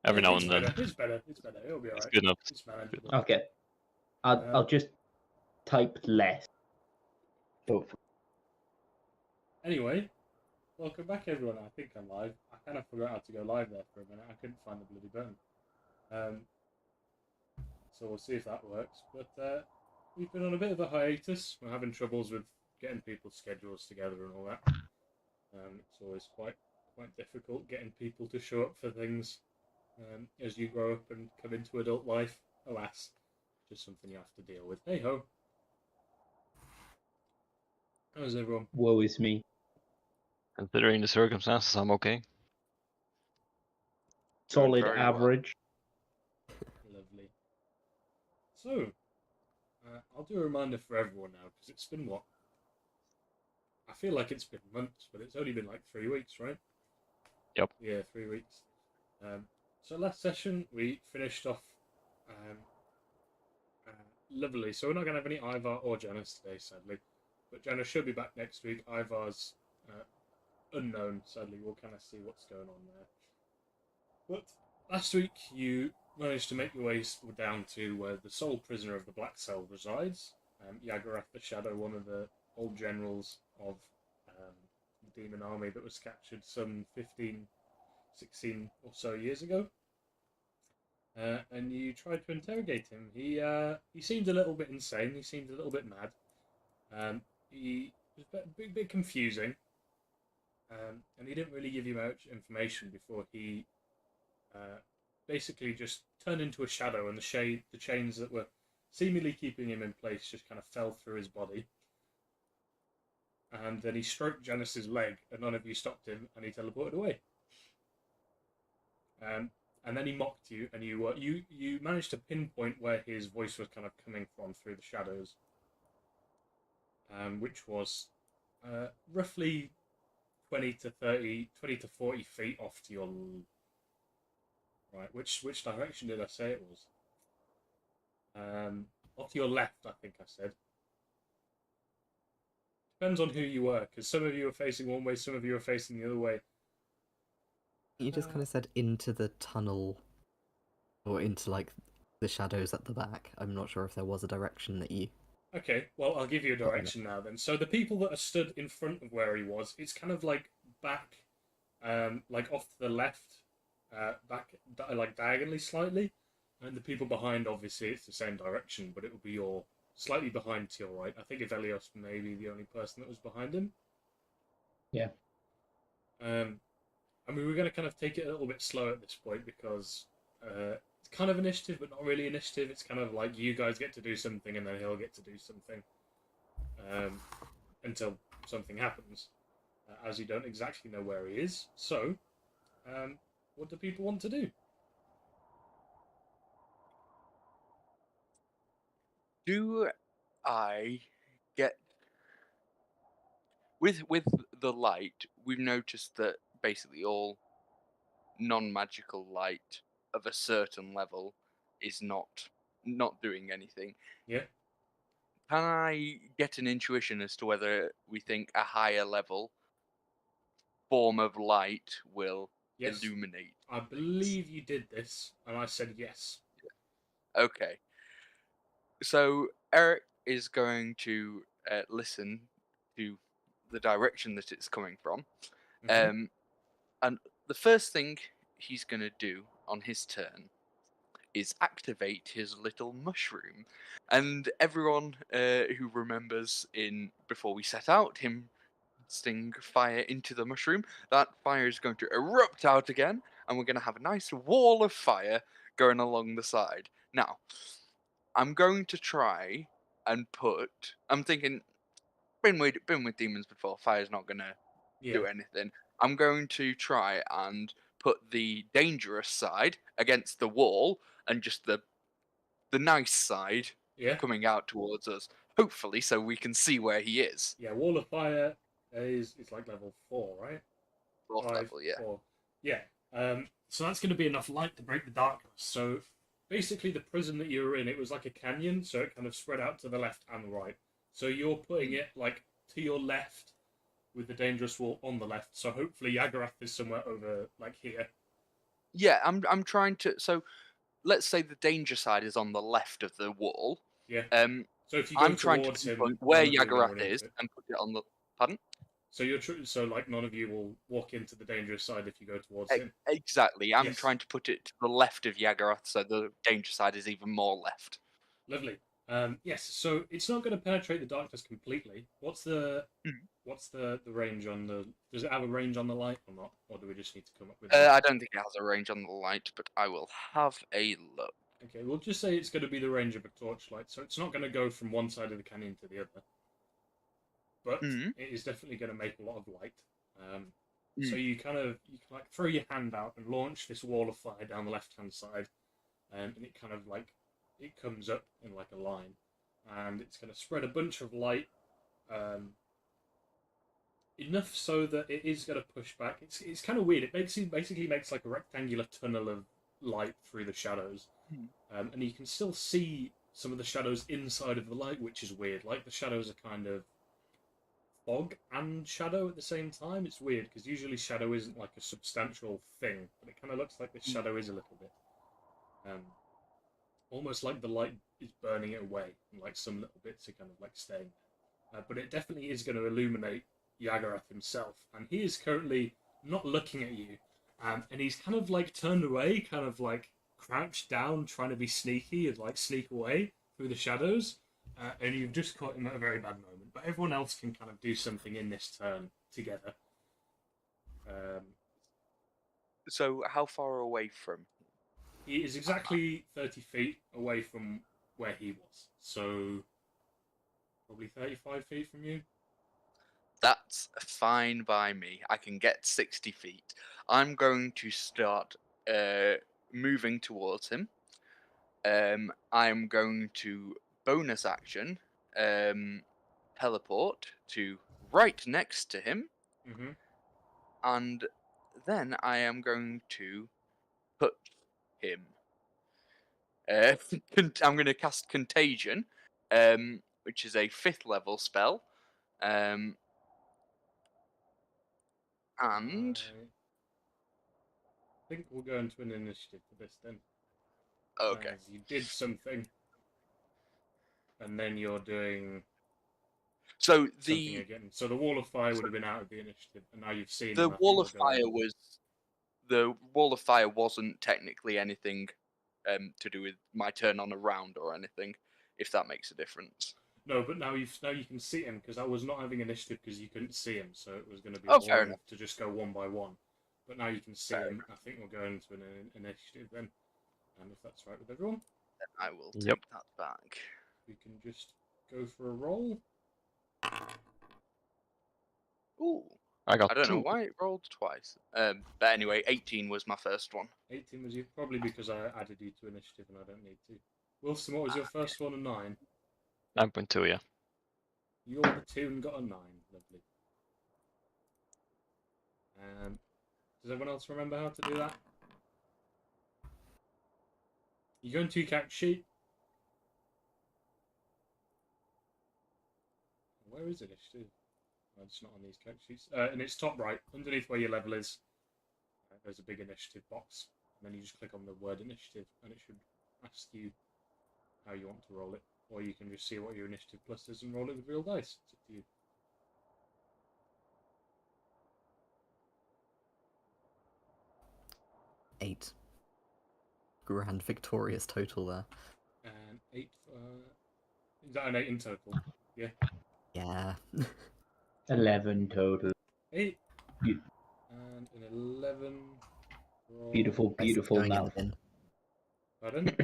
every now It's and then. better. It's better. It's better. It'll be It's alright. good enough. It's manageable. Okay. I'll just type less. Hopefully. Anyway, welcome back, everyone. I think I'm live. I kind of forgot how to go live there for a minute. I couldn't find the bloody button. So we'll see if that works. But we've been on a bit of a hiatus. We're having troubles with getting people's schedules together and all that. It's always quite difficult getting people to show up for things as you grow up and come into adult life. Alas, just something you have to deal with. Hey ho. How's everyone? Woe is me. Considering the circumstances, I'm okay. Solid very average. Lovely. So, I'll do a reminder for everyone now, because it's been what? I feel like it's been months, but it's only been like 3 weeks, right? Yep. Yeah, 3 weeks. So last session, we finished off lovely. So we're not going to have any Ivar or Janice today, sadly. But Janice should be back next week. Ivar's unknown, sadly. We'll kind of see what's going on there. But last week, you managed to make your way down to where the sole prisoner of the Black Cell resides. Yagarath the Shadow, one of the old generals of the demon army that was captured some 15, 16 or so years ago. And you tried to interrogate him. He seemed a little bit insane. He seemed a little bit mad. He was a bit confusing. And he didn't really give you much information before he basically just turned into a shadow, and the chains that were seemingly keeping him in place just kind of fell through his body. And then he stroked Janice's leg, and none of you stopped him, and he teleported away. And then he mocked you, and you managed to pinpoint where his voice was kind of coming from through the shadows, which was roughly 20 to 40 feet off to your right. Which direction did I say it was? Off to your left, I think I said. Depends on who you were, because some of you are facing one way, some of you are facing the other way. You just kind of said into the tunnel, or into, like, the shadows at the back. I'm not sure if there was a direction that you... Okay, well, I'll give you a direction now then. So the people that are stood in front of where he was, it's kind of like back, like off to the left, back, like diagonally slightly. And the people behind, obviously, it's the same direction, but it will be slightly behind to your right. I think Evelios may be the only person that was behind him. Yeah. I mean, we're going to kind of take it a little bit slow at this point because it's kind of initiative, but not really initiative. It's kind of like you guys get to do something and then he'll get to do something until something happens, as you don't exactly know where he is. So, what do people want to do? Do I get with the light? We've noticed that basically all non-magical light of a certain level is not doing anything. Yeah. Can I get an intuition as to whether we think a higher level form of light will illuminate? I believe you did this, and I said yes. Okay. So Eric is going to listen to the direction that it's coming from. Mhm. And the first thing he's going to do on his turn is activate his little mushroom. And everyone who remembers before we set out, him sting fire into the mushroom, that fire is going to erupt out again, and we're going to have a nice wall of fire going along the side. Now, I'm going to try and I'm thinking, been with demons before, fire's not going to do anything. I'm going to try and put the dangerous side against the wall, and just the nice side coming out towards us, hopefully, so we can see where he is. Yeah, wall of fire is like level 4, right? 4th level, yeah. 4. Yeah. So that's going to be enough light to break the darkness. So basically, the prison that you were in, it was like a canyon, so it kind of spread out to the left and the right. So you're putting it like to your left with the dangerous wall on the left. So hopefully Yagarath is somewhere over like here. Yeah, I'm trying to. So let's say the danger side is on the left of the wall. Yeah. Um, So if you go I'm trying to towards him, pinpoint where none of you are gonna Yagarath run into is it. and put it on the. Pardon? So so like none of you will walk into the dangerous side if you go towards him. Exactly. I'm Yes. trying to put it to the left of Yagarath, so the danger side is even more left. Lovely. Yes. So it's not going to penetrate the darkness completely. What's the Mhm. what's the range on the? Does it have a range on the light or not? Or do we just need to come up with? I don't think it has a range on the light, but I will have a look. Okay, we'll just say it's going to be the range of a torchlight, so it's not going to go from one side of the canyon to the other. But Mhm. it is definitely going to make a lot of light. Mm. So you can like throw your hand out and launch this wall of fire down the left hand side, and it kind of like it comes up in like a line, and it's going to spread a bunch of light, enough so that it is going to push back. It's kind of weird. It basically makes like a rectangular tunnel of light through the shadows, and you can still see some of the shadows inside of the light, which is weird. Like the shadows are kind of fog and shadow at the same time. It's weird because usually shadow isn't like a substantial thing, but it kind of looks like the shadow is a little bit. Almost like the light is burning it away, and like some little bits are kind of like staying there. But it definitely is going to illuminate Yagarath himself, and he is currently not looking at you, and he's kind of like turned away, kind of like crouched down, trying to be sneaky and like sneak away through the shadows. And you've just caught him at a very bad moment. But everyone else can kind of do something in this turn together. So how far away from? He is exactly 30 feet away from where he was. So, probably 35 feet from you. That's fine by me. I can get 60 feet. I'm going to start moving towards him. I'm going to bonus action teleport to right next to him, Mm-hmm. and then I am going to touch him. I'm going to cast Contagion, which is a 5th level spell. And I think we'll go into an initiative for this then. okay, As you did something, and then you're doing so something again. So the wall of fire would have been out of the initiative, and now you've seen the him. I think wall we'll of go fire in. was the wall of fire wasn't technically anything to do with my turn on a round or anything, if that makes a difference. No, but now you can see him because I was not having initiative because you couldn't see him, so it was going to be Oh, fair boring enough. to just go one by one. But now you can see Fair him. I think we'll go into an initiative then, if that's right with everyone. Then I will take Yep. that back. We can just go for a roll. Ooh, I got I don't know 2. why it rolled twice. But anyway, 18 was my first one. 18 was you, probably because I added you to initiative and I don't need to. Wilson, what was your first one? A 9. 9.2, yeah. You're the 2 and got a 9. Lovely. Does everyone else remember how to do that? You go into your character sheet. Where is initiative? Oh, it's not on these character sheets. And it's top right, underneath where your level is. There's a big initiative box. And then you just click on the word initiative, and it should ask you how you want to roll it. Or you can just see what your initiative plus is and roll it with real dice. It's up to you. 8. Grand victorious total there. And 8. Is that an 8 in total? Yeah. Yeah. 11 total. 8. You- And an 11. Roll. Beautiful, Basically beautiful going in the mouth. bin. Pardon?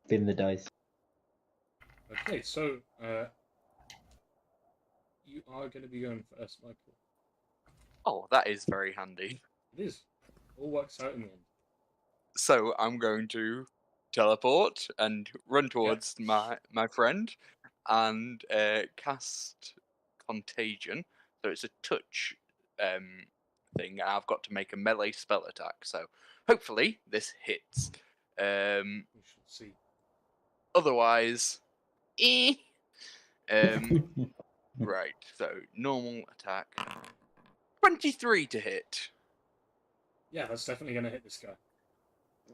Bin the dice. Okay, so you are going to be going first, Michael. Oh, that is very handy. It is. All works out in the end. So I'm going to teleport and run towards my friend and cast Contagion. So it's a touch thing, and I've got to make a melee spell attack. So hopefully this hits. We shall see. Otherwise, right. So normal attack, 23 to hit. Yeah, that's definitely going to hit this guy.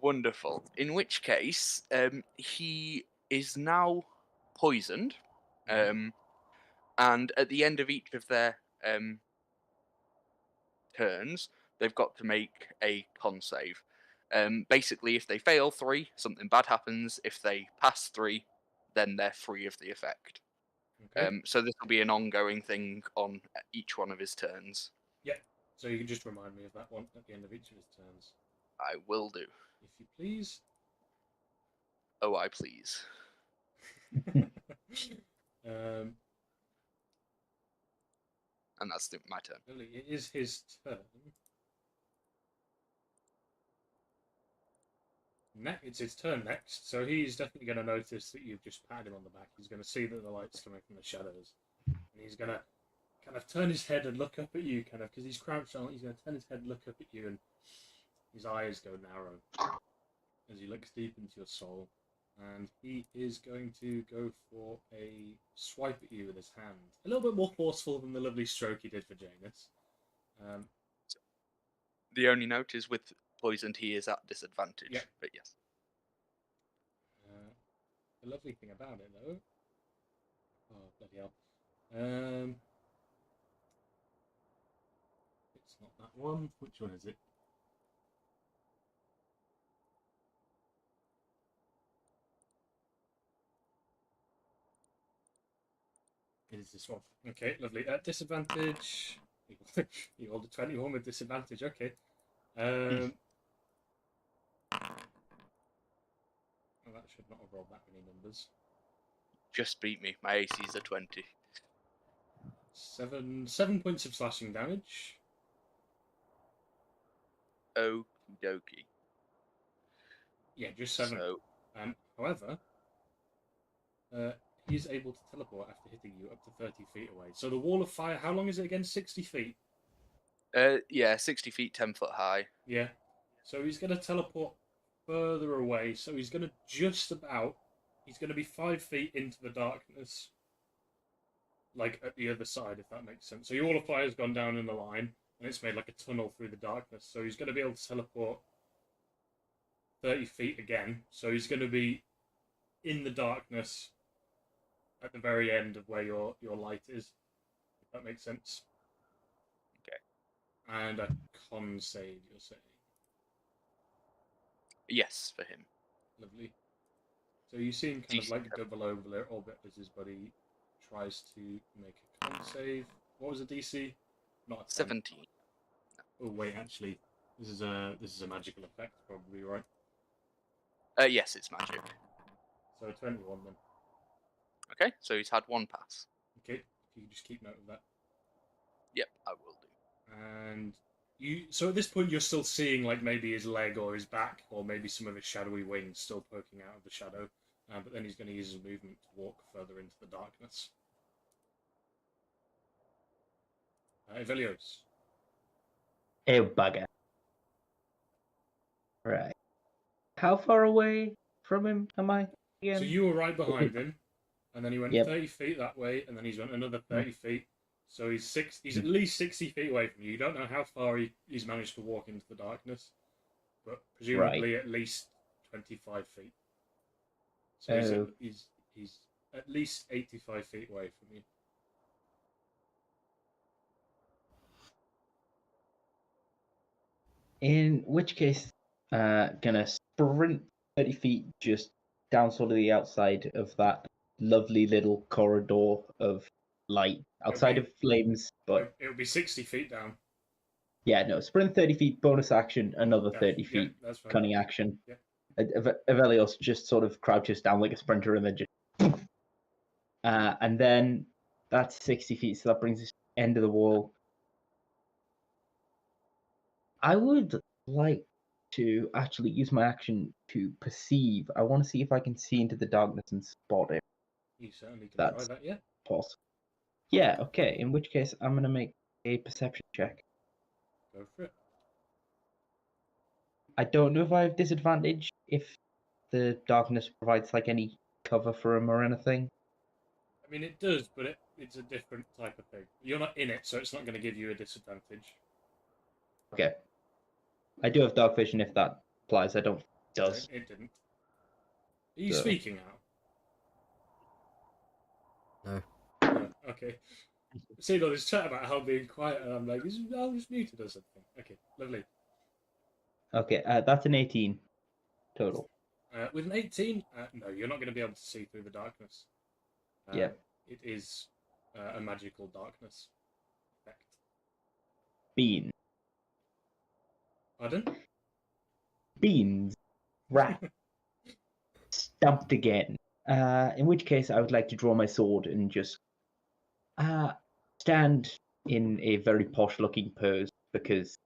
Wonderful. In which case, he is now poisoned, Mhm. and at the end of each of their turns, they've got to make a con save. Basically, if they fail 3, something bad happens. If they pass 3, then they're free of the effect. Okay. So this will be an ongoing thing on each one of his turns. Yeah. So you can just remind me of that one at the end of each of his turns, I will do. if you please. Oh, I please. um, And that's my turn. Lily, it is his turn. It's his turn next, so he's definitely going to notice that you've just patted him on the back. He's going to see that the light's coming from the shadows, and he's going to kind of turn his head and look up at you, kind of because he's crouched on. He's going to turn his head, look up at you, and his eyes go narrow as he looks deep into your soul. And he is going to go for a swipe at you with his hand, a little bit more forceful than the lovely stroke he did for Janus. The only note is with poisoned, he is at disadvantage. Yeah. But yes. The lovely thing about it, though. Oh, bloody hell. It's not that one. Which one is it? It is this one. Okay, lovely. At disadvantage. You rolled a 21 with disadvantage. Okay. Well, that should not have rolled that many numbers. Just beat me. My AC is a 20. 7 points of slashing damage. Okie dokie. Yeah, just 7. So, However, he's able to teleport after hitting you up to 30 feet away. So the wall of fire, how long is it again? 60 feet? yeah, 60 feet, 10 foot high. Yeah. So he's going to teleport further away. So he's going to just about. He's going to be 5 feet into the darkness. Like at the other side, if that makes sense. So your wall of fire has gone down in the line, and it's made like a tunnel through the darkness. So he's going to be able to teleport 30 feet again. So he's going to be in the darkness at the very end of where your light is, if that makes sense. Okay. And a con save, you're saying? Yes, for him. Lovely. So you see him kind of DC like double over orbit as his buddy tries to make a con save. What was the DC? Not a 10. 17. Oh wait, actually, this is a magical effect, probably, right? Yes, it's magic. So 21 then. Okay, so he's had 1 pass. Okay, if you just keep note of that. Yep, I will do. And so at this point you're still seeing like maybe his leg or his back or maybe some of his shadowy wings still poking out of the shadow, but then he's going to use his movement to walk further into the darkness. Evelios. Oh, bugger. Right. How far away from him am I again? So you were right behind him, and then he went Yep. 30 feet that way, and then he's went another 30 feet. So he's at least 60 feet away from you. You don't know how far he's managed to walk into the darkness, but presumably at least 25 feet. So he's at least 85 feet away from you. In which case, gonna sprint 30 feet just down sort of the outside of that lovely little corridor of light outside of flames. But It'll be 60 feet down. yeah, no, sprint 30 feet, bonus action, another 30 Yeah, feet, that's fine. cunning action. Yeah. Evelios just sort of crouches down like a sprinter and then just. And then that's 60 feet, so that brings us to the end of the wall. I would like to actually use my action to perceive. I want to see if I can see into the darkness and spot it. You certainly can That's try that, yeah. possible. Yeah, okay. In which case, I'm going to make a perception check. Go for it. I don't know if I have disadvantage if the darkness provides like any cover for him or anything. I mean, it does, but it's a different type of thing. You're not in it, so it's not going to give you a disadvantage. Okay. I do have dark vision if that applies. I don't. It does. It didn't. Are you So- speaking now? No. No. Okay. See, all this chat about how being quiet, and I'm like, I'll just muted or something. Okay, lovely. Okay, that's an 18 total. With an 18, no, you're not going to be able to see through the darkness. Yeah. It is a magical darkness effect. Beans. Pardon? Beans. Rat. Stumped again. In which case, I would like to draw my sword and just stand in a very posh-looking pose because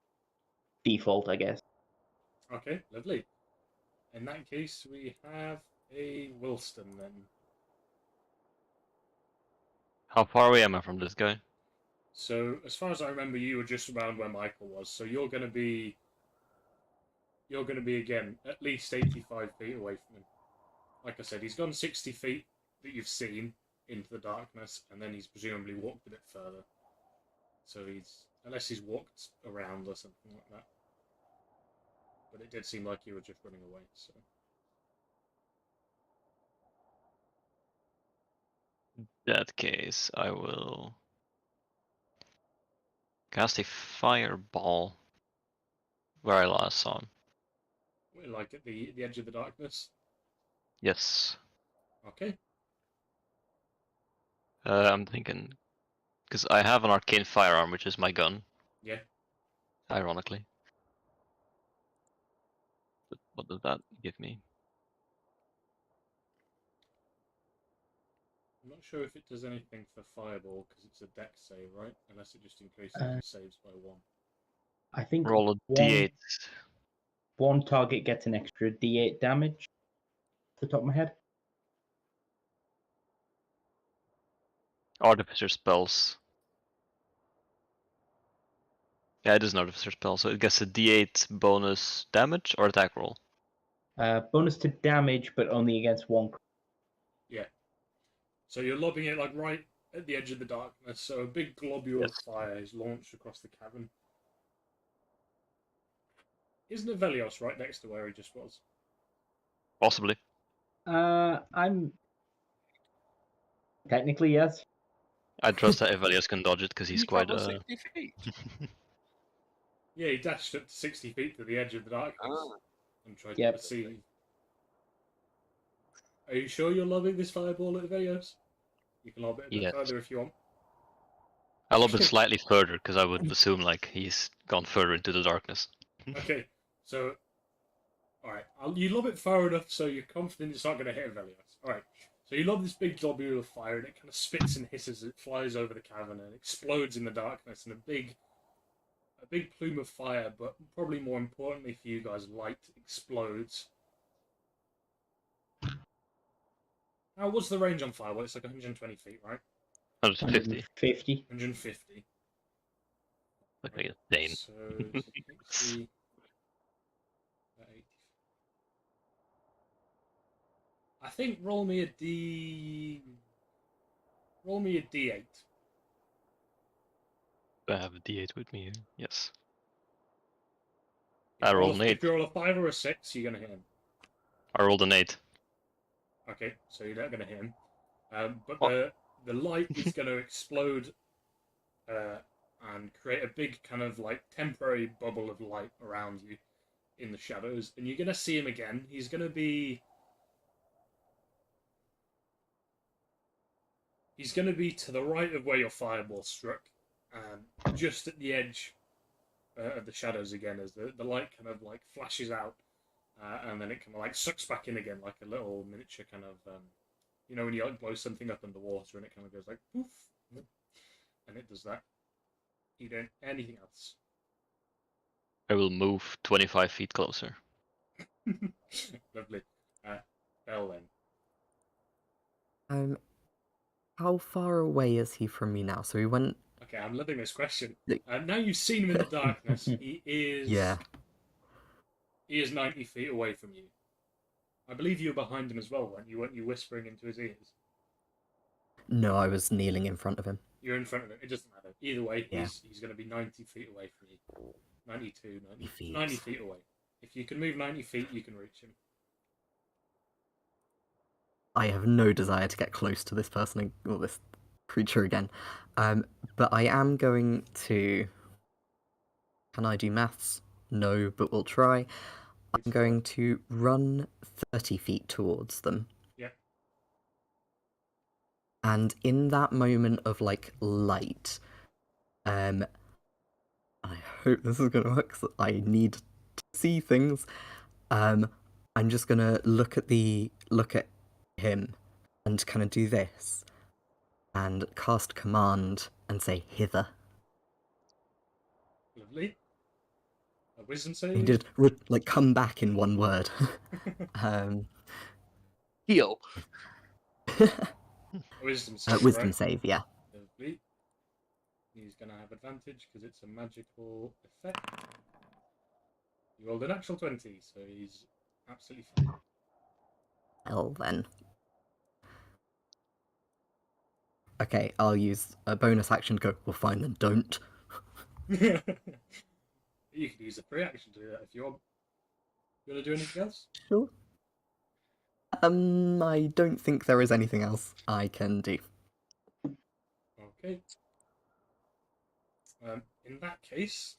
default, I guess. Okay, lovely. In that case, we have a Wilston then. How far away am I from this guy? So, as far as I remember, you were just around where Michael was. So you're going to be again at least 85 feet away from him. Like I said, he's gone 60 feet that you've seen into the darkness, and then he's presumably walked a bit further. So unless he's walked around or something like that. But it did seem like you were just running away. So In that case, I will cast a fireball where I last saw him. like at the edge of the darkness. Yes. Okay. I'm thinking because I have an arcane firearm, which is my gun. Yeah. Ironically. But what does that give me? I'm not sure if it does anything for fireball because it's a dex save, right? Unless it just increases Uh, your saves by 1. I think Roll a d8. one target gets an extra d8 damage. Off the top of my head. Artificer spells. Yeah, it is an artificer spell, so it gets a d8 bonus damage or attack roll. Bonus to damage, but only against one. Yeah. So you're lobbing it like right at the edge of the darkness. So a big globule of Yes. fire is launched across the cavern. Isn't it Velios right next to where he just was? Possibly. I'm technically yes. I trust that Evelius can dodge it because he's You quite travel 60 feet. Yeah, he dashed up to 60 feet to the edge of the darkness Ah. and tried Yep. to perceive. Are you sure you're lobbing this fireball at Velios? You can lob it a bit Yes. further if you want. I lob it slightly further because I would assume like he's gone further into the darkness. Okay, so alright, you lob it far enough so you're confident it's not going to hit Velios. Alright, so you lob this big globule of fire and it kind of spits and hisses as it flies over the cavern and explodes in the darkness, and a big plume of fire, but probably more importantly for you guys, light explodes. Now, what's the range on fire? Well, it's like 120 feet, right? 150. 150. 150. Like a Dane. So 60, 80. I think roll me a D8. I have a d8 with me here. Yes. If I you rolled an 8. If you roll a 5 or a 6, you're gonna hit him. I rolled an 8. Okay, so you're not gonna hit him. But What? the light is gonna explode and create a big kind of like temporary bubble of light around you in the shadows, and you're gonna see him again. He's gonna be to the right of where your fireball struck, just at the edge of the shadows again, as the light kind of like flashes out, and then it kind of like sucks back in again, like a little miniature kind of, you know, when you like blow something up underwater and it kind of goes like poof, and it does that. You don't anything else. I will move 25 feet closer. Lovely. Bell then. How far away is he from me now? So he went. Okay, I'm loving this question. Like- Now you've seen him in the darkness. He is. Yeah. He is 90 feet away from you. I believe you were behind him as well, weren't you? Weren't you whispering into his ears? No, I was kneeling in front of him. You're in front of him. It doesn't matter. Either way, Yeah. he's going to be 90 feet away from you. 92, 90 feet. 90 feet away. If you can move 90 feet, you can reach him. I have no desire to get close to this person or this creature again. But I am going to. Can I do maths? No, but we'll try. I'm going to run 30 feet towards them. Yep. And in that moment of like light, I hope this is gonna work. 'Cause I need to see things. I'm just gonna look at him and kind of do this and cast command and say hither. Lovely. A wisdom He save. did like come back in one word. Heal. A wisdom save. Wisdom right? save, yeah. Lovely. He's going to have advantage because it's a magical effect. You rolled a natural 20, so he's absolutely fine. Well then. Okay, I'll use a bonus action to go, well fine then, don't. You could use a free action to do that if you want. You want to do anything else? Sure. I don't think there is anything else I can do. Okay. In that case,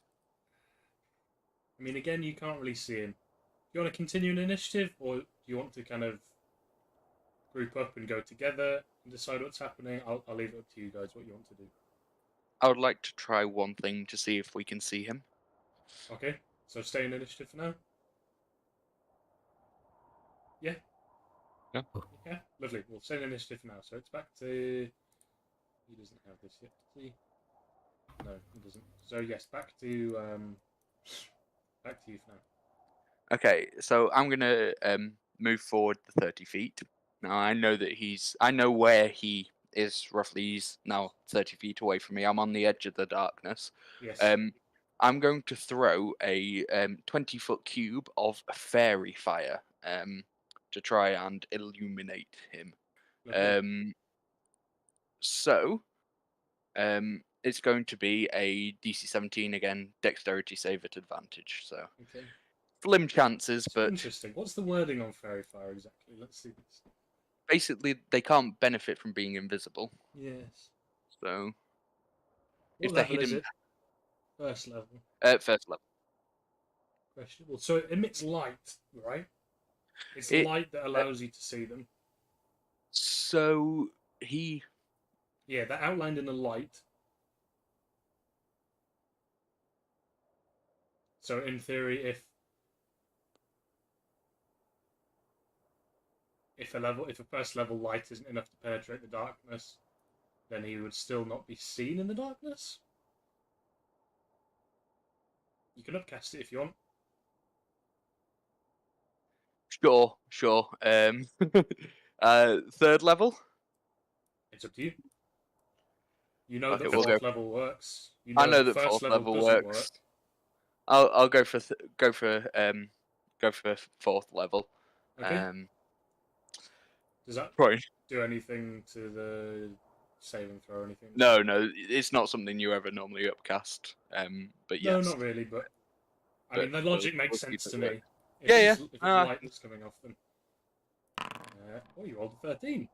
I mean, again, you can't really see him. Do you want to continue an initiative, or do you want to kind of group up and go together and decide what's happening? I'll leave it up to you guys what you want to do. I would like to try one thing to see if we can see him. Okay, so stay in initiative for now. Yeah? Yeah. Yeah, lovely. We'll stay in initiative for now. So it's back to... He doesn't have this yet, does he? No, he doesn't. So yes, back to you for now. Okay, so I'm gonna move forward the 30 feet. Now I know that I know where he is roughly. He's now 30 feet away from me. I'm on the edge of the darkness. Yes. I'm going to throw a 20-foot cube of fairy fire to try and illuminate him. Lovely. So it's going to be a DC 17 again, dexterity save at advantage. So Okay. slim chances, It's but interesting. What's the wording on fairy fire exactly? Let's see this. basically they can't benefit from being invisible. Yes. So What if they're level is hidden, it? First level. first level. Questionable. So it emits light, right? It's It- light that allows you to see them. So he Yeah, they're outlined in the light. So in theory, if a first level light isn't enough to penetrate the darkness, then he would still not be seen in the darkness. You can upcast it if you want. sure. Third level. It's up to you. You know Okay, that we'll fourth go. level works. You I know the that first fourth level doesn't works. work. I'll go for fourth level. Okay. Does that Right. do anything to the saving throw or anything? No, it's not something you ever normally upcast. But yes. No, not really, but I mean, the logic makes we'll see sense if to it me. works. If it's Yeah. light that's coming off them. You rolled a 13.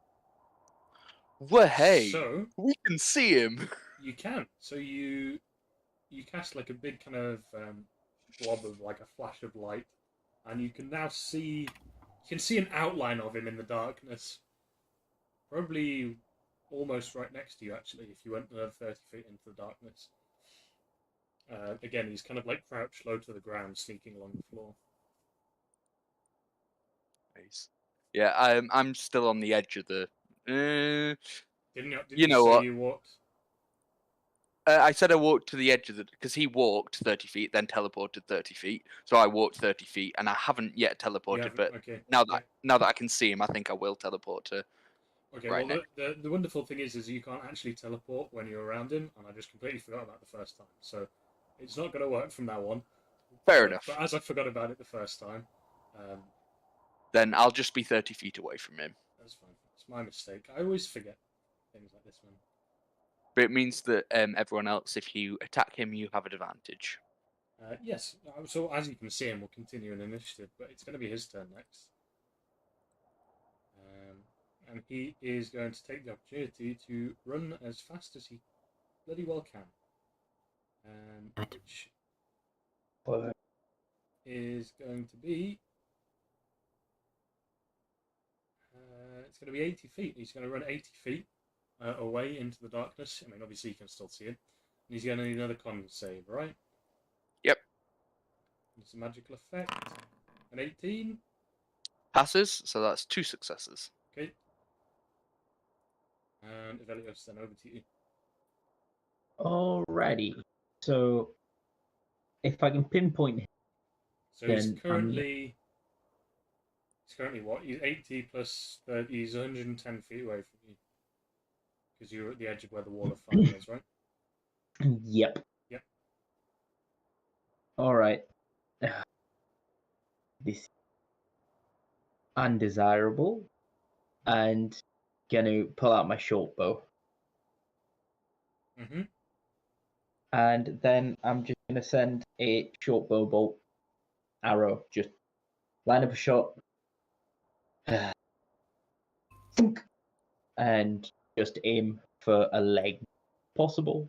Well, hey, So we can see him. you can. So you cast like a big kind of blob of like a flash of light, and you can now see an outline of him in the darkness. Probably almost right next to you, actually, if you went another 30 feet into the darkness. Again, he's kind of like crouched low to the ground, sneaking along the floor. Nice. Yeah, I'm still on the edge of the. Didn't You you know say what? you walked? I said I walked to the edge of the because he walked 30 feet, then teleported 30 feet. So I walked 30 feet, and I haven't yet teleported. But Okay. now that I can see him, I think I will teleport to. Okay, right well, next. the wonderful thing is you can't actually teleport when you're around him, and I just completely forgot about the first time. So it's not going to work from now on. Fair enough. But as I forgot about it the first time, then I'll just be 30 feet away from him. that's fine. It's my mistake. I always forget things like this, man. But it means that everyone else, if you attack him, you have an advantage. Yes, so as you can see him, we'll continue an initiative, but it's going to be his turn next. And he is going to take the opportunity to run as fast as he bloody well can. Which is going to be... it's going to be 80 feet. He's going to run 80 feet away into the darkness. I mean, obviously you can still see him. And he's going to need another con save, right? Yep. It's a magical effect. An 18. Passes, so that's 2 successes. Okay. And Evelios, then over to you. Alrighty. So, if I can pinpoint him, So he's then currently... He's currently what? He's 80 plus 30. He's 110 feet away from you. Because you're at the edge of where the wall of fire is, right? Yep. Yep. Alright. This undesirable. And gonna pull out my short bow. Mm-hmm. And then I'm just gonna send a short bow bolt arrow. Just line up a shot. And just aim for a leg. Possible.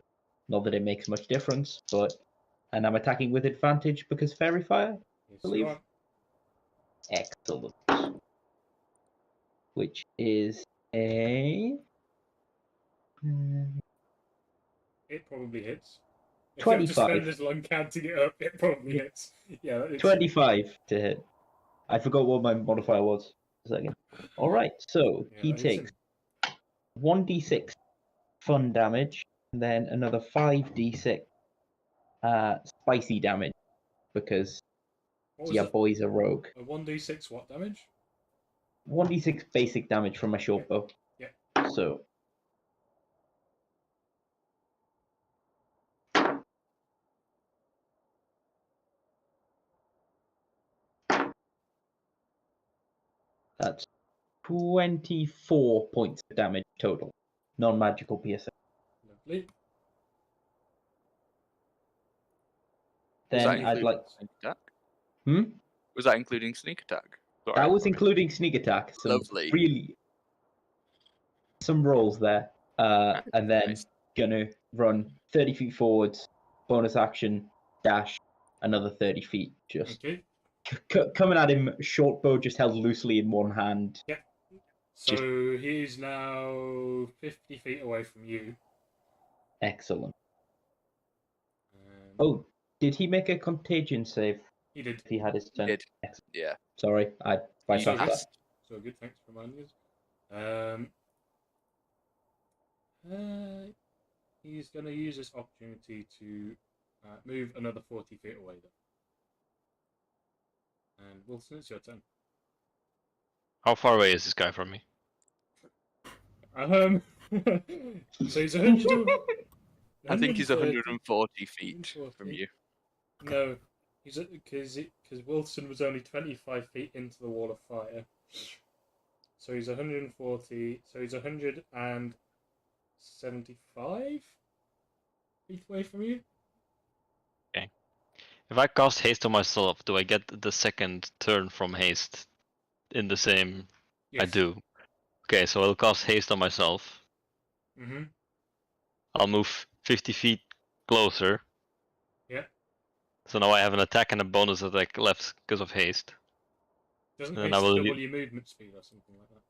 Not that it makes much difference, but... And I'm attacking with advantage because fairy fire, I Yes, believe. you are. Excellent. Which is a... It probably hits. If you have to 25. spend as long counting it up, it probably hits. Yeah, it's... 25 to hit. I forgot what my modifier was. A second. Alright, so Yeah, he that hits takes him. 1d6 fun damage, and then another 5d6 spicy damage, because What was your it? boy's a rogue. A 1d6 what damage? 1d6 basic damage from my short bow. Yeah. So... That's 24 points of damage total. Non-magical PSA. Lovely. Was Then that I'd including like... sneak attack? Hmm? Was that including sneak attack? Sorry, That was sorry. including sneak attack. Some Lovely. really... Some rolls there. And then Nice. gonna run 30 feet forwards, bonus action, dash, another 30 feet. Just Okay. coming at him, short bow just held loosely in one hand. Yep. So he's now 50 feet away from you. Excellent. Oh, did he make a contagion save? He did. If he had his turn. Did. Excellent. Yeah. Sorry, I bypassed So that. Passed. So good, thanks for reminding us. He's going to use this opportunity to move another 40 feet away then. And Wilson, it's your turn. How far away is this guy from me? So he's 100. I think he's 130. 140 feet from 140. you. No, he's because Wilson was only 25 feet into the wall of fire. So he's 140. So he's 175 feet away from you. If I cast haste on myself, do I get the second turn from haste in the same? Yes. I do. Okay, so I'll cast haste on myself. Mm-hmm. I'll move 50 feet closer. Yeah. So now I have an attack and a bonus attack left because of haste. Doesn't And haste I will double your movement speed or something like that?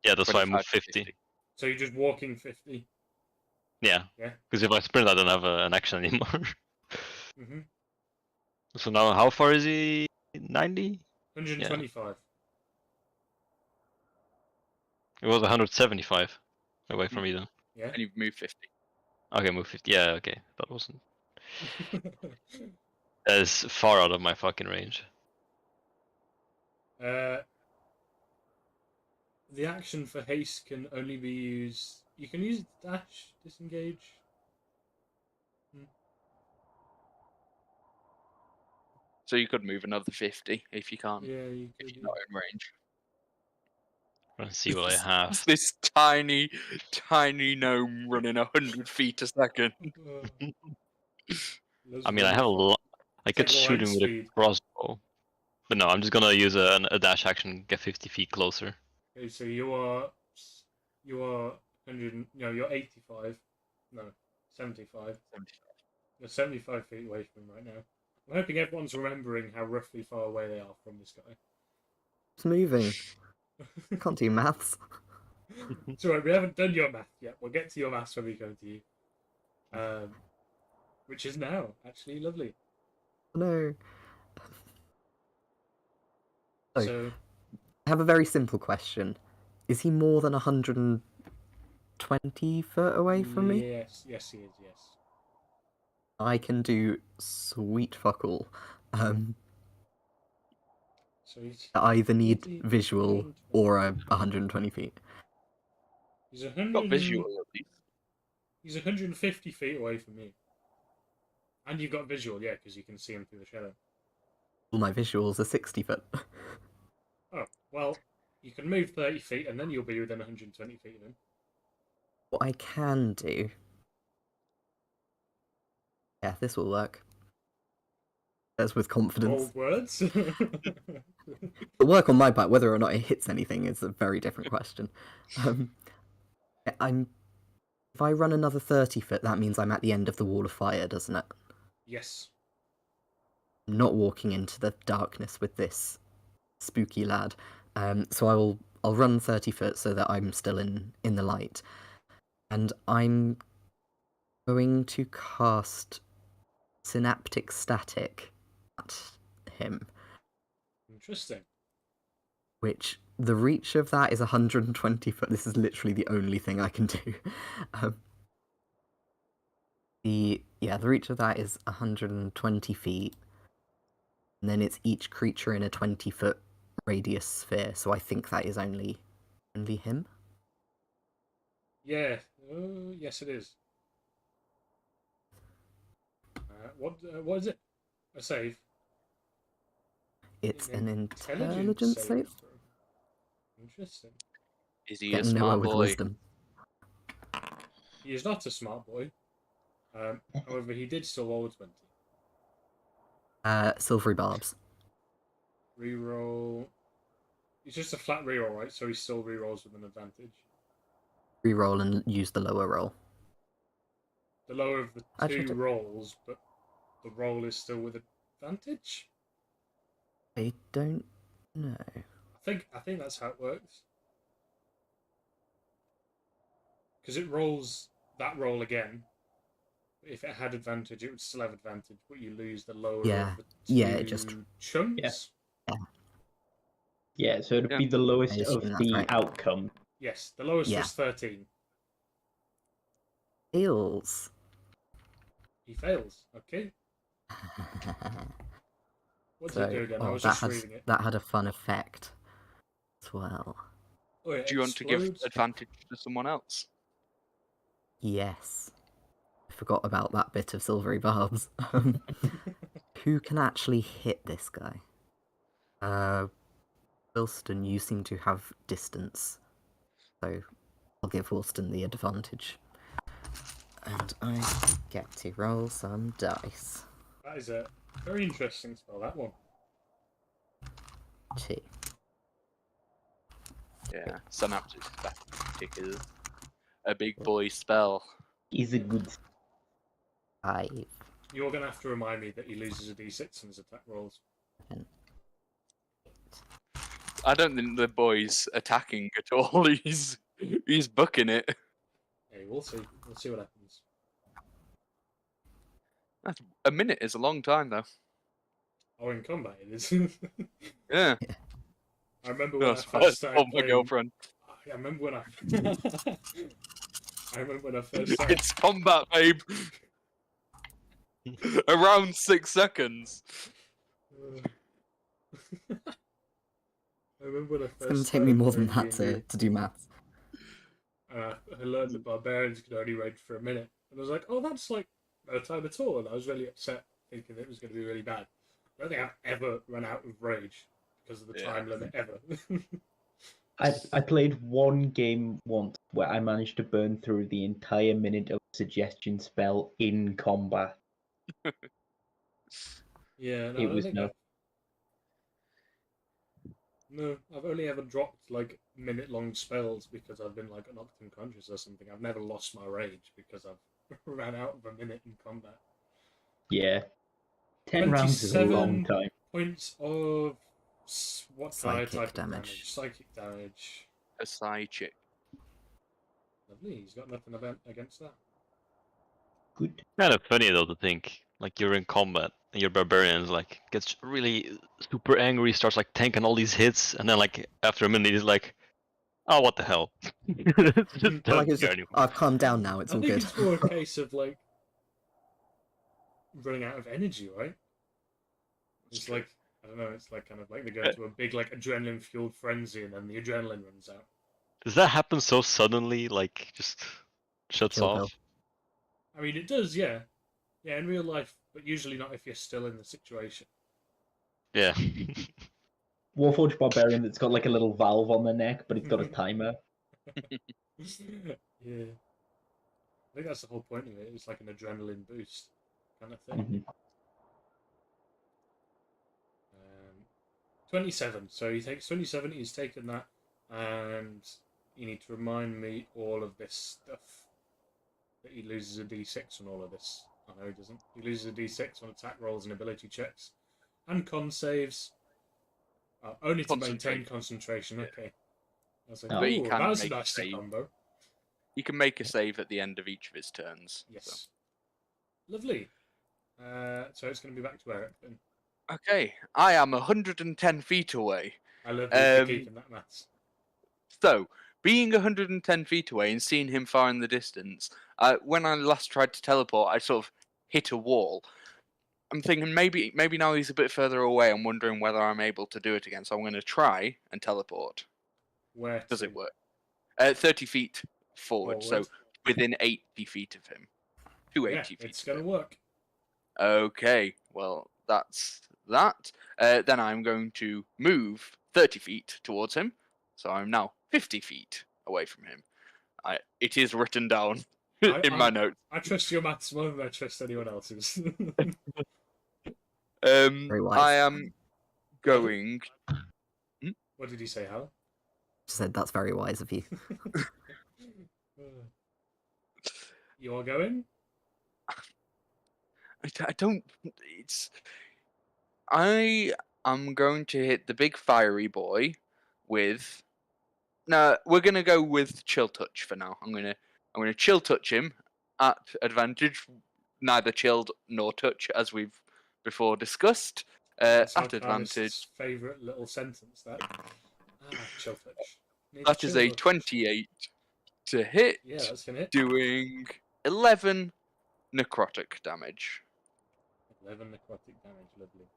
Yeah, that's why I move 25 to 50. So you're just walking 50. Yeah. Yeah. Because if I sprint, I don't have an action anymore. Mm-hmm. So now, how far is he? 90? 125. It was 175 away from me then. Yeah. And you've moved 50. Okay, move 50. Yeah, okay. That wasn't. That is far out of my fucking range. The action for haste can only be used. You can use dash, disengage. So you could move another 50 if you can't. Yeah, you If could. you're not in range. Let's see what I have. This tiny, tiny gnome running 100 feet a second. I mean, I have a lot. I could Take shoot light him with a speed. crossbow. But no, I'm just gonna use a dash action, get 50 feet closer. Okay, so you are 100. No, you're 85. No, 75. You're 75 feet away from him right now. I'm hoping everyone's remembering how roughly far away they are from this guy. It's moving. Can't do maths. It's alright, we haven't done your math yet. We'll get to your maths when we come to you. Which is now, actually, lovely. No. Oh, So, I have a very simple question. Is he more than 120 foot away from me? yes, he is, yes. I can do sweet fuck all. So he's, I either need 80, visual 120. or 120 feet. He's 100. Got visual at least. He's 150 feet away from you. And you've got visual, yeah, because you can see him through the shadow. All my visuals are 60 foot. Oh, well, you can move 30 feet and then you'll be within 120 feet of him. What I can do... Yeah, this will work. That's with confidence. Bold words. It'll work on my part. Whether or not it hits anything is a very different question. If I run another 30 foot, that means I'm at the end of the wall of fire, doesn't it? Yes. I'm not walking into the darkness with this spooky lad. So I'll run 30 foot so that I'm still in the light. And I'm going to cast Synaptic Static at him. Interesting. Which, the reach of that is 120 foot. This is literally the only thing I can do. The reach of that is 120 feet. And then it's each creature in a 20-foot radius sphere, so I think that is only him. Yeah. Yes, it is. What is it? A save? It's an intelligence save. Interesting. Is he a Getting nowhere smart with boy? wisdom. He is not a smart boy. However, he did still roll a 20. Silvery barbs. Reroll. It's just a flat reroll, right? So he still rerolls with an advantage. Reroll and use the lower roll. The lower of the Actually, two rolls, but the roll is still with advantage? I don't know. I think that's how it works. Because it rolls that roll again. If it had advantage, it would still have advantage, but you lose the lower of the two it just chunks. Yeah, so it'd be the lowest I assume of that's the right. outcome. Yes, the lowest was 13. Fails. He fails. Okay. What did So, it do again? I was that just had reading it. that had a fun effect as well. Oh, it Do you want to give explodes? advantage to someone else? Yes. I forgot about that bit of silvery barbs. Who can actually hit this guy? Wilston, you seem to have distance. So I'll give Wilston the advantage. And I get to roll some dice. That is a very interesting spell, that one. 2. Yeah, Synaptic Static is a big boy spell. He's a good... 5. You're going to have to remind me that he loses a d6 in his attack rolls. I don't think the boy's attacking at all. He's bucking it. Hey, we'll see. We'll see what happens. A minute is a long time, though. Oh, in combat it is. Yeah. I remember when I That's first started my playing... girlfriend. I remember when I... I remember when I first started... It's combat, babe. Around 6 seconds. I remember when I first It's going to take me more than that playing to do maths. I learned that barbarians could only rage for a minute. And I was like, oh, that's like no time at all. And I was really upset, thinking it was going to be really bad. I don't think I've ever run out of rage because of the time limit, ever. I played one game once where I managed to burn through the entire minute of suggestion spell in combat. Yeah, no, I It don't was think no. I've... No, I've only ever dropped like minute-long spells because I've been like knocked unconscious or something. I've never lost my rage because I've ran out of a minute in combat. Yeah. 10 rounds is a long 27 time. points of what Psychic type of damage. Psychic damage. A side chick. Lovely. He's got nothing against that. Good. Kind of funny though to think, like you're in combat and your barbarian like gets really super angry, starts like tanking all these hits, and then like after a minute he's like, "Oh, what the hell?" It's just But like don't it's care just, anymore. I've calmed down now. It's I all think good. it's more a case of like running out of energy, right? It's like, I don't know. It's like kind of like they go into a big like adrenaline-fueled frenzy, and then the adrenaline runs out. Does that happen so suddenly? Like just shuts Kill off? Bill. I mean, it does, yeah, yeah, in real life, but usually not if you're still in the situation. Yeah. Warforged Barbarian that's got like a little valve on the neck, but it's got a timer. Yeah, I think that's the whole point of it. It's like an adrenaline boost kind of thing. Mhm. 27. So he takes 27. He's taken that, and you need to remind me all of this stuff. That he loses a d6 on all of this. Oh no, he doesn't. He loses a d6 on attack rolls and ability checks, and con saves. Only to maintain concentration. Okay. I was like, Oh. But he ooh, can that's a make a nasty save. combo. He can make a save at the end of each of his turns. Yes. So. Lovely. So it's going to be back to Eric then. Okay, I am 110 feet away. I love you for keeping that maths. So, being 110 feet away and seeing him far in the distance, when I last tried to teleport, I sort of hit a wall. I'm thinking maybe now he's a bit further away. I'm wondering whether I'm able to do it again. So I'm going to try and teleport. Where Does to? it work? 30 feet forward, so Forward. within 80 feet of him. 280 Yeah, feet. it's of going to him. work. Okay, well, that's that. Then I'm going to move 30 feet towards him. So I'm now 50 feet away from him. It is written down in my notes. I trust your maths more than I trust anyone else's. Very wise. I am going. What did you say, Hal? She said that's very wise of you. You are going? I don't. I am going to hit the big fiery boy with. No, we're gonna go with chill touch for now. I'm gonna chill touch him at advantage, neither chilled nor touch, as we've before discussed. That's At advantage. Favourite little sentence, that. Chill touch. That is a 28 to hit, Yeah, that's going to hit. doing 11 necrotic damage. 11 necrotic damage, lovely.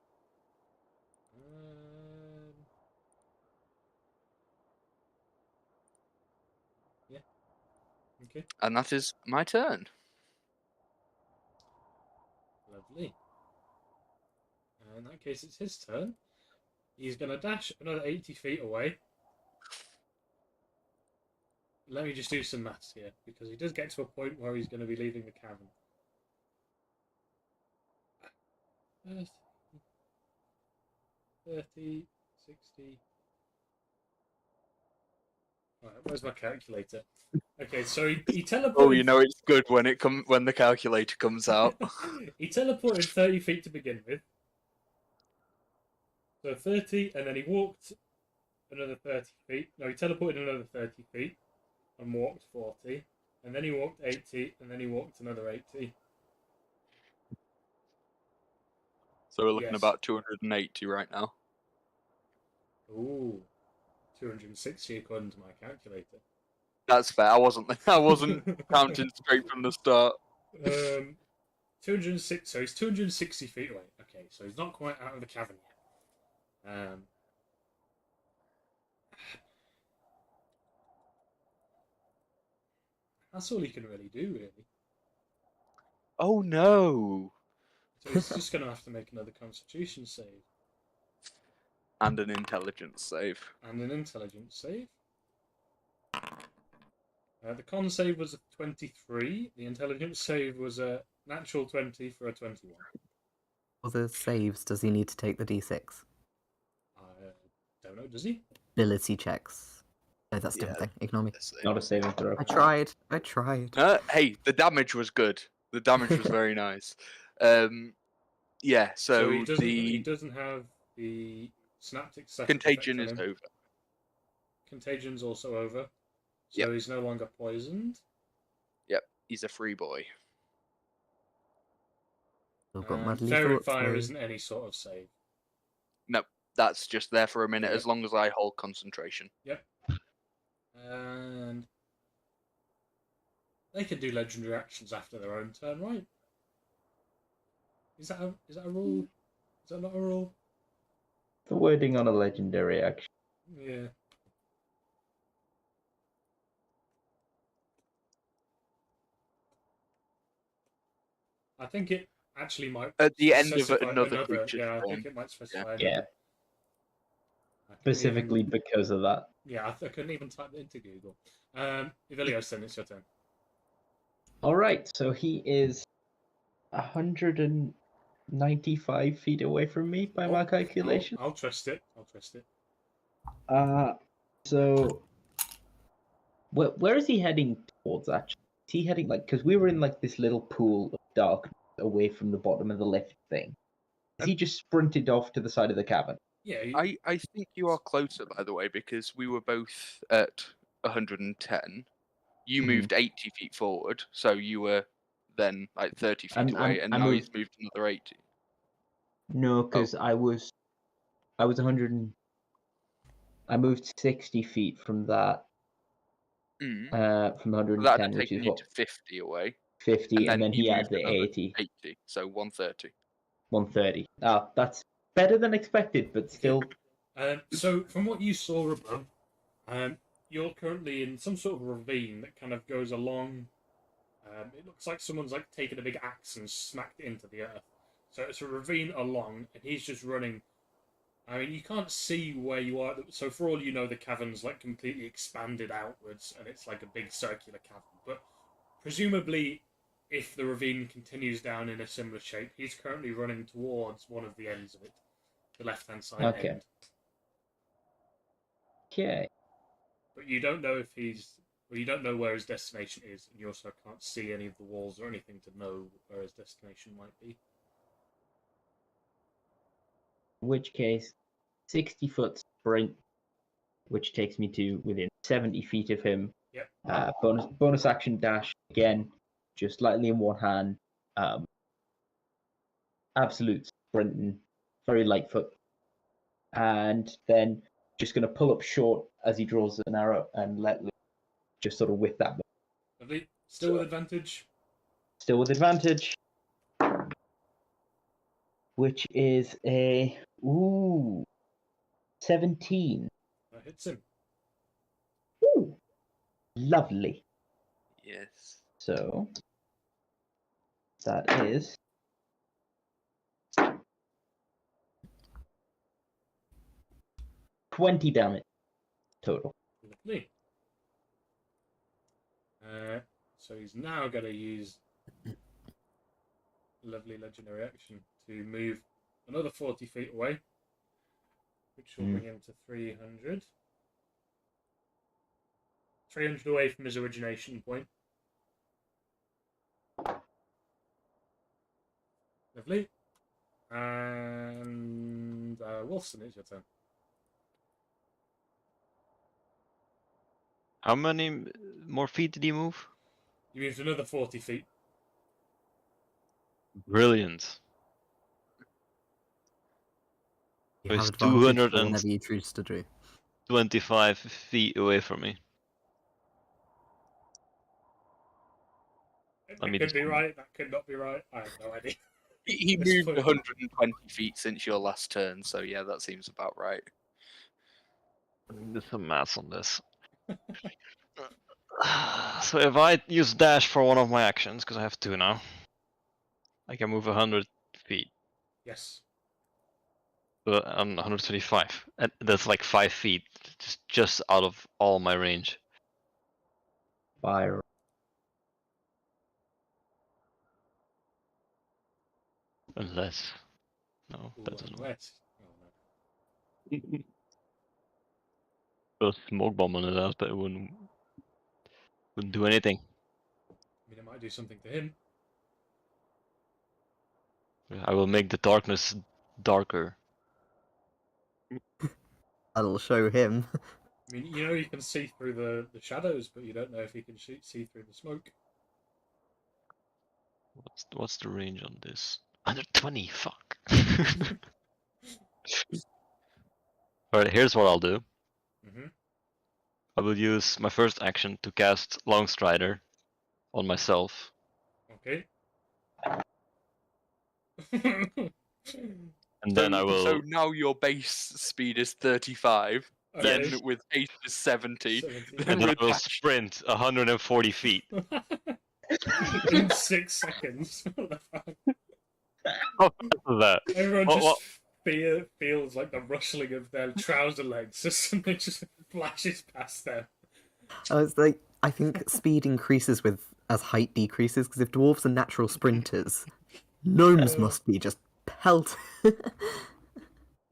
Yeah. Okay. And that is my turn. Lovely. In that case, it's his turn. He's going to dash another 80 feet away. Let me just do some maths here, because he does get to a point where he's going to be leaving the cavern. 30, 60... Alright, where's my calculator? Okay, so he teleported... Oh, you know it's good when when the calculator comes out. He teleported 30 feet to begin with. So 30, and then he walked another 30 feet. No, he teleported another 30 feet and walked 40. And then he walked 80, and then he walked another 80. So we're looking Yes. about 280 right now. Ooh, 260 according to my calculator. That's fair. I wasn't counting straight from the start. 206. So he's 260 feet away. Okay, so he's not quite out of the cavern yet. That's all he can really do, really. Oh no! So he's just going to have to make another Constitution save. And an intelligence save. And an intelligence save. The con save was a 23. The intelligence save was a natural 20 for a 21. For the saves, does he need to take the d6? I don't know, does he? Ability checks. No, that's a Yeah. different thing. Ignore me. Not a saving throw. I tried. I tried. Hey, the damage was good. The damage was very nice. Yeah. So, he doesn't. He the doesn't have the synaptic second contagion effect is on him. over. Contagions also over, so Yep. he's no longer poisoned. Yep, he's a free boy. I've got And Madly Fairy Thoughts, Fire so- isn't any sort of save. No, that's just there for a minute, Yep. as long as I hold concentration. And they can do legendary actions after their own turn, right? Is that a rule? Is that not a rule? The wording on a legendary action. Yeah. I think it actually might At the end of specify another creature's Yeah, I turn. think it might specify Yeah. another. I couldn't Specifically even- because of that. Yeah, I couldn't even type it into Google. Ivilios, then it's your turn. Alright, so he is 195 feet away from me by my calculation. I'll trust it. I'll trust it. So where is he heading towards actually? Is he heading because we were in this little pool of darkness away from the bottom of the lift thing. Is he just sprinted off to the side of the cabin? Yeah. I think you are closer, by the way, because we were both at 110. You Mhm. moved 80 feet forward, so you were then like 30 feet away, and I now moved- he's moved another 80. No, because I was 100. I moved 60 feet from that. Mm. From So 110, that'd have which taken is you what to 50 away, 50, and then he had moved the another 80, 80, so 130. 130. That's better than expected, but still. So, from what you saw above, you're currently in some sort of ravine that kind of goes along. It looks like someone's taken a big axe and smacked it into the earth. So it's a ravine along, and he's just running. I mean, you can't see where you are. So for all you know, the cavern's completely expanded outwards, and it's like a big circular cavern. But presumably, if the ravine continues down in a similar shape, he's currently running towards one of the ends of it, the left-hand side Okay. end. Okay. But you don't know if you don't know where his destination is, and you also can't see any of the walls or anything to know where his destination might be. In which case, 60-foot sprint, which takes me to within 70 feet of him. Yep. Bonus action dash again, just lightly in one hand. Absolute sprinting, very light foot, and then just going to pull up short as he draws an arrow and let loose, just sort of with that. Lovely. Still with advantage. Still with advantage, which is a 17. That hits him. Ooh, lovely. Yes. So that is 20 damage total. Lovely. So he's now going to use lovely legendary action to move another 40 feet away, which will bring him to 300. 300 away from his origination point. Lovely. And Wolfson, it's your turn. How many more feet did he move? You moved another 40 feet. Brilliant. You It's have advantage 200 for and- whatever you choose to do. 25 feet away from me. That Let me could just- be right. That could not be right. I have no idea. He This moved point- 120 feet since your last turn, so yeah, that seems about right. Do some maths on this. So if I use dash for one of my actions, because I have two now, I can move 100 feet. Yes. So I'm 125, and that's like 5 feet, just out of all my range. Fire. Unless No, Ooh, that doesn't I'm work. wet. Oh no. Put a smoke bomb on his ass, but it wouldn't do anything. I mean, it might do something to him. I will make the darkness darker. That'll show him. I mean, you know, you can see through the shadows, but you don't know if you can see through the smoke. What's the range on this? 120. Fuck. All right. Here's what I'll do. Mm-hmm. I will use my first action to cast Longstrider on myself, Okay. and then I will. So now your base speed is 35. Okay. Then with haste is 70. 70. And Then then I with will dash, sprint 140 feet. In 6 seconds. What the fuck? That. Everyone What- just what- feels like the rustling of their trouser legs as something just flashes past them. It's like I think speed increases with as height decreases because if dwarves are natural sprinters, gnomes must be just pelt. From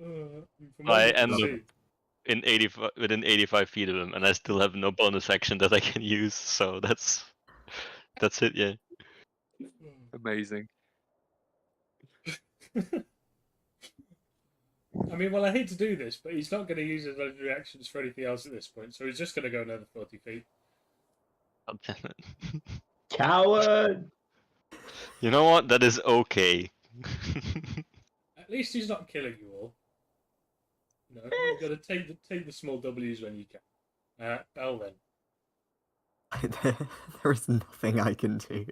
I what you can end up see. within 85 feet of him, and I still have no bonus action that I can use. So that's it. Yeah. amazing. I mean, well, I hate to do this, but he's not going to use his legendary actions for anything else at this point, so he's just going to go another 40 feet. God damn it. Coward! You know what? That is okay. At least he's not killing you all. You know, you've got to take the small W's when you can. Bell then. There is nothing I can do.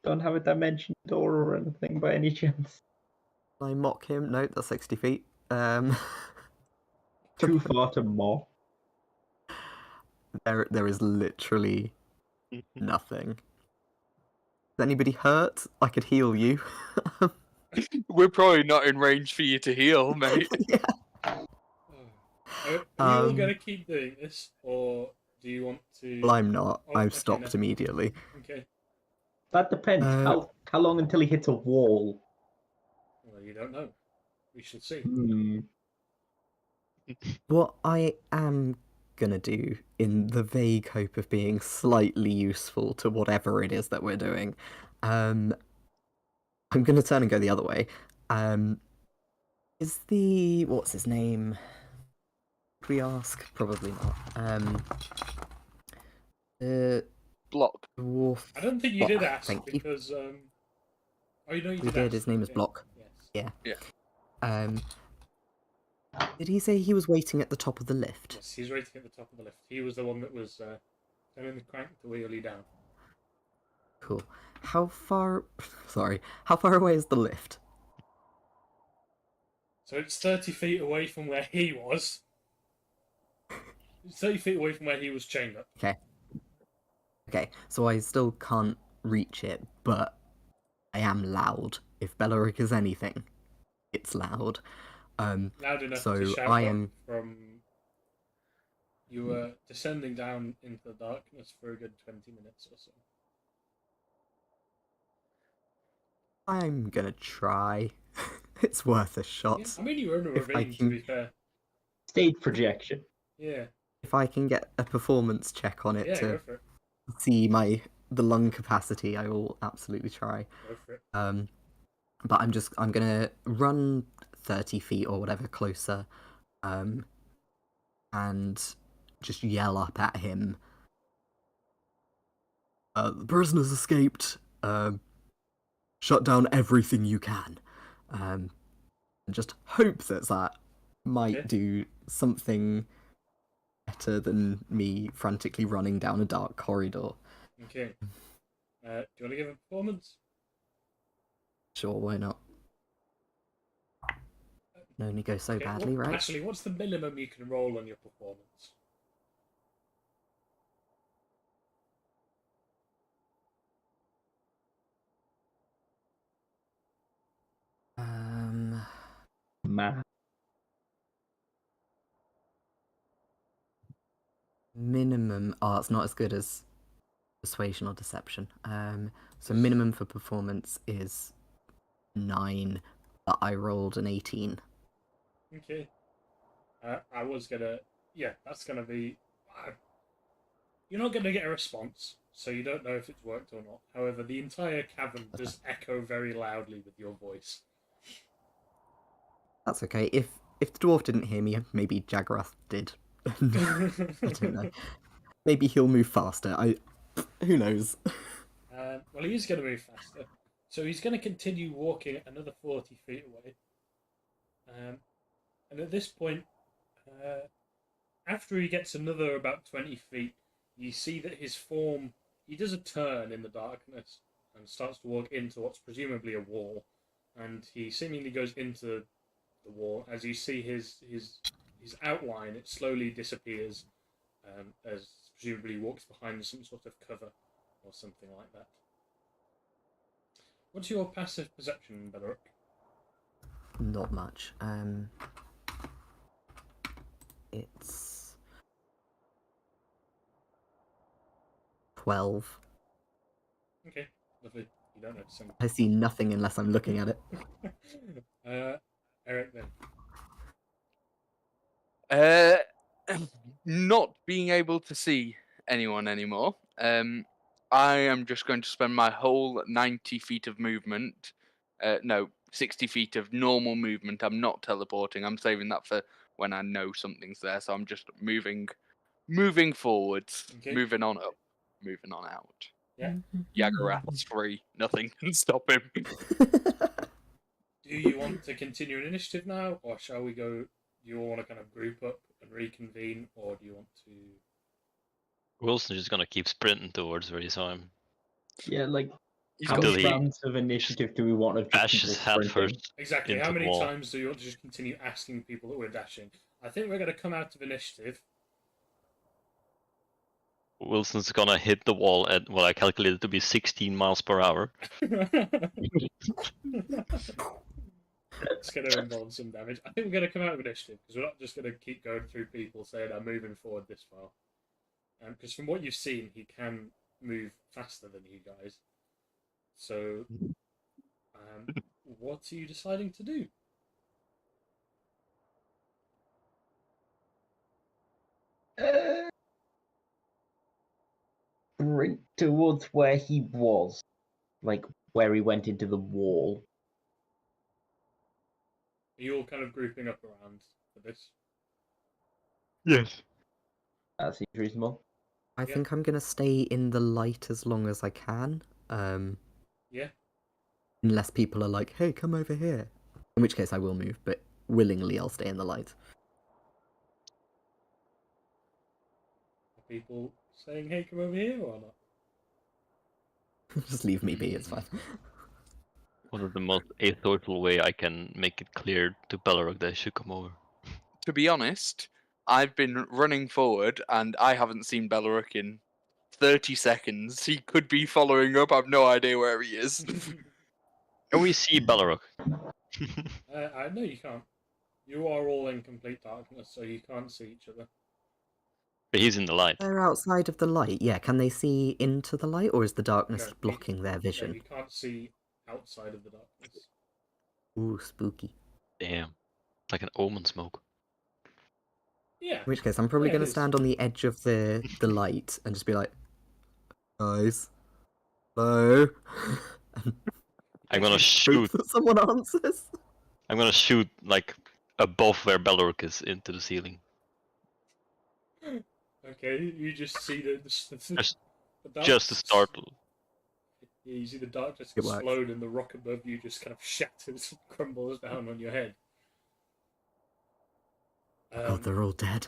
Don't have a dimension door or anything by any chance. I mock him. No, that's 60 feet. Too far to mock. There is literally nothing. Is anybody hurt? I could heal you. We're probably not in range for you to heal, mate. Yeah. Are you all going to keep doing this, or do you want to... Well, I'm not. Oh, I've okay, stopped no. immediately. Okay. That depends. How long until he hits a wall? Well, you don't know. We shall see. What I am gonna do, in the vague hope of being slightly useful to whatever it is that we're doing, I'm gonna turn and go the other way. Is the what's his name? Did we ask? Probably not. The Block. dwarf. I don't think you did Block, ask, thank you. because... Oh, you know you We did did. ask. His name is Okay. Block. Yes. Yeah. Did he say he was waiting at the top of the lift? Yes, he's waiting at the top of the lift. He was the one that was turning the crank to wheel you down. Cool. How far? Sorry. How far away is the lift? So it's 30 feet away from where he was. It's 30 feet away from where he was chained up. Okay. So I still can't reach it, but I am loud. If Bellaric is anything, it's loud. Loud enough So to shout I up am. from... You were descending down into the darkness for a good 20 minutes or so. I'm gonna try. It's worth a shot. Yeah, I mean, you were in a If I ravine, to can- be fair. Stage projection. Yeah, If I can get a performance check on it yeah, go to for it. see the lung capacity, I will absolutely try. Go for it. But I'm gonna run 30 feet or whatever closer, and just yell up at him. The prisoner's escaped. Shut down everything you can. And just hope that might Okay. do something better than me frantically running down a dark corridor. Okay. Do you want to give a performance? Sure, why not? It only goes so Okay, badly, right? Actually, what's the minimum you can roll on your performance? Math. Minimum. Oh, it's not as good as persuasion or deception. So minimum for performance is 9, but I rolled an 18. Okay. I was gonna. Yeah, that's gonna be. You're not gonna get a response, so you don't know if it's worked or not. However, the entire cavern does echo very loudly with your voice. That's okay. If the dwarf didn't hear me, maybe Jagrath did. I don't know. Maybe he'll move faster. Who knows? Well, he is going to move faster, so he's going to continue walking another 40 feet away. And at this point, after he gets another about 20 feet, you see that his form, he does a turn in the darkness and starts to walk into what's presumably a wall. And he seemingly goes into the wall. As you see his outline, it slowly disappears as presumably he walks behind some sort of cover or something like that. What's your passive perception, Beleric? Not much. It's 12. Okay, lovely. You don't notice anything. I see nothing unless I'm looking at it. Eric, then. Not being able to see anyone anymore. I am just going to spend my whole 90 feet of movement. No, 60 feet of normal movement. I'm not teleporting. I'm saving that for when I know something's there. So I'm just moving forwards, Okay. moving on up, moving on out. Yeah. Yagarath's free. Nothing can stop him. Do you want to continue an initiative now, or shall we go? Do you all want to kind of group up and reconvene, or do you want to? Wilson's just gonna keep sprinting towards where you saw him. Yeah, like He's how got Until many he rounds of initiative do we want of just bashes people his head sprinting? first. Exactly. Into How the many wall. times do you want to just continue asking people that we're dashing? I think we're going to come out of initiative. Wilson's gonna hit the wall at what I calculated to be 16 miles per hour. It's going to involve some damage. I think we're going to come out of initiative because we're not just going to keep going through people saying I'm moving forward this far. Because from what you've seen, he can move faster than you guys. So, what are you deciding to do? Sprint towards where he was, like where he went into the wall. Are you all kind of grouping up around for this? Yes. That seems reasonable. I Yeah. think I'm gonna stay in the light as long as I can. Yeah. Unless people are like, "Hey, come over here," in which case I will move. But willingly, I'll stay in the light. Are people saying, "Hey, come over here," or not? Just leave me be. It's fine. What is the most asocial way I can make it clear to Beleric that he should come over? To be honest, I've been running forward and I haven't seen Beleric in 30 seconds. He could be following up. I've no idea where he is. Can we see Beleric? I know you can't. You are all in complete darkness, so you can't see each other. But he's in the light. They're outside of the light. Yeah, can they see into the light, or is the darkness No, blocking their No, vision? you can't see outside of the darkness. Ooh, spooky. Damn. It's like an omen smoke. Yeah. In which case, I'm probably Yeah, it going to is. stand on the edge of the light and just be like, "Guys, hello." I'm gonna Hope shoot. that someone answers. I'm gonna shoot like above where Beleric is into the ceiling. Okay, you just see Just, the dark. just to startle. Yeah, you see the darkness It works. explode, and the rock above you just kind of shatters and crumbles down on your head. Oh, they're all dead.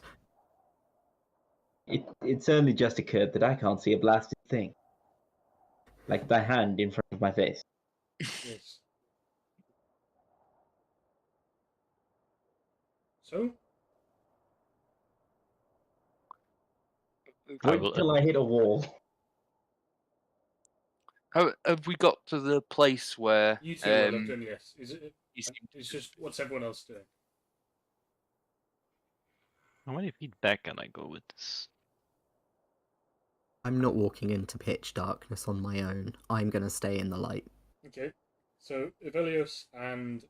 It certainly just occurred that I can't see a blasted thing. Like the hand in front of my face. Yes. So, I Wait will. till I hit a wall. Have we got to the place where you two will have done, yes. Is it? he seemed It's just what's everyone else doing? How many feet back can I go with this? I'm not walking into pitch darkness on my own. I'm gonna stay in the light. Okay, so Ivelios and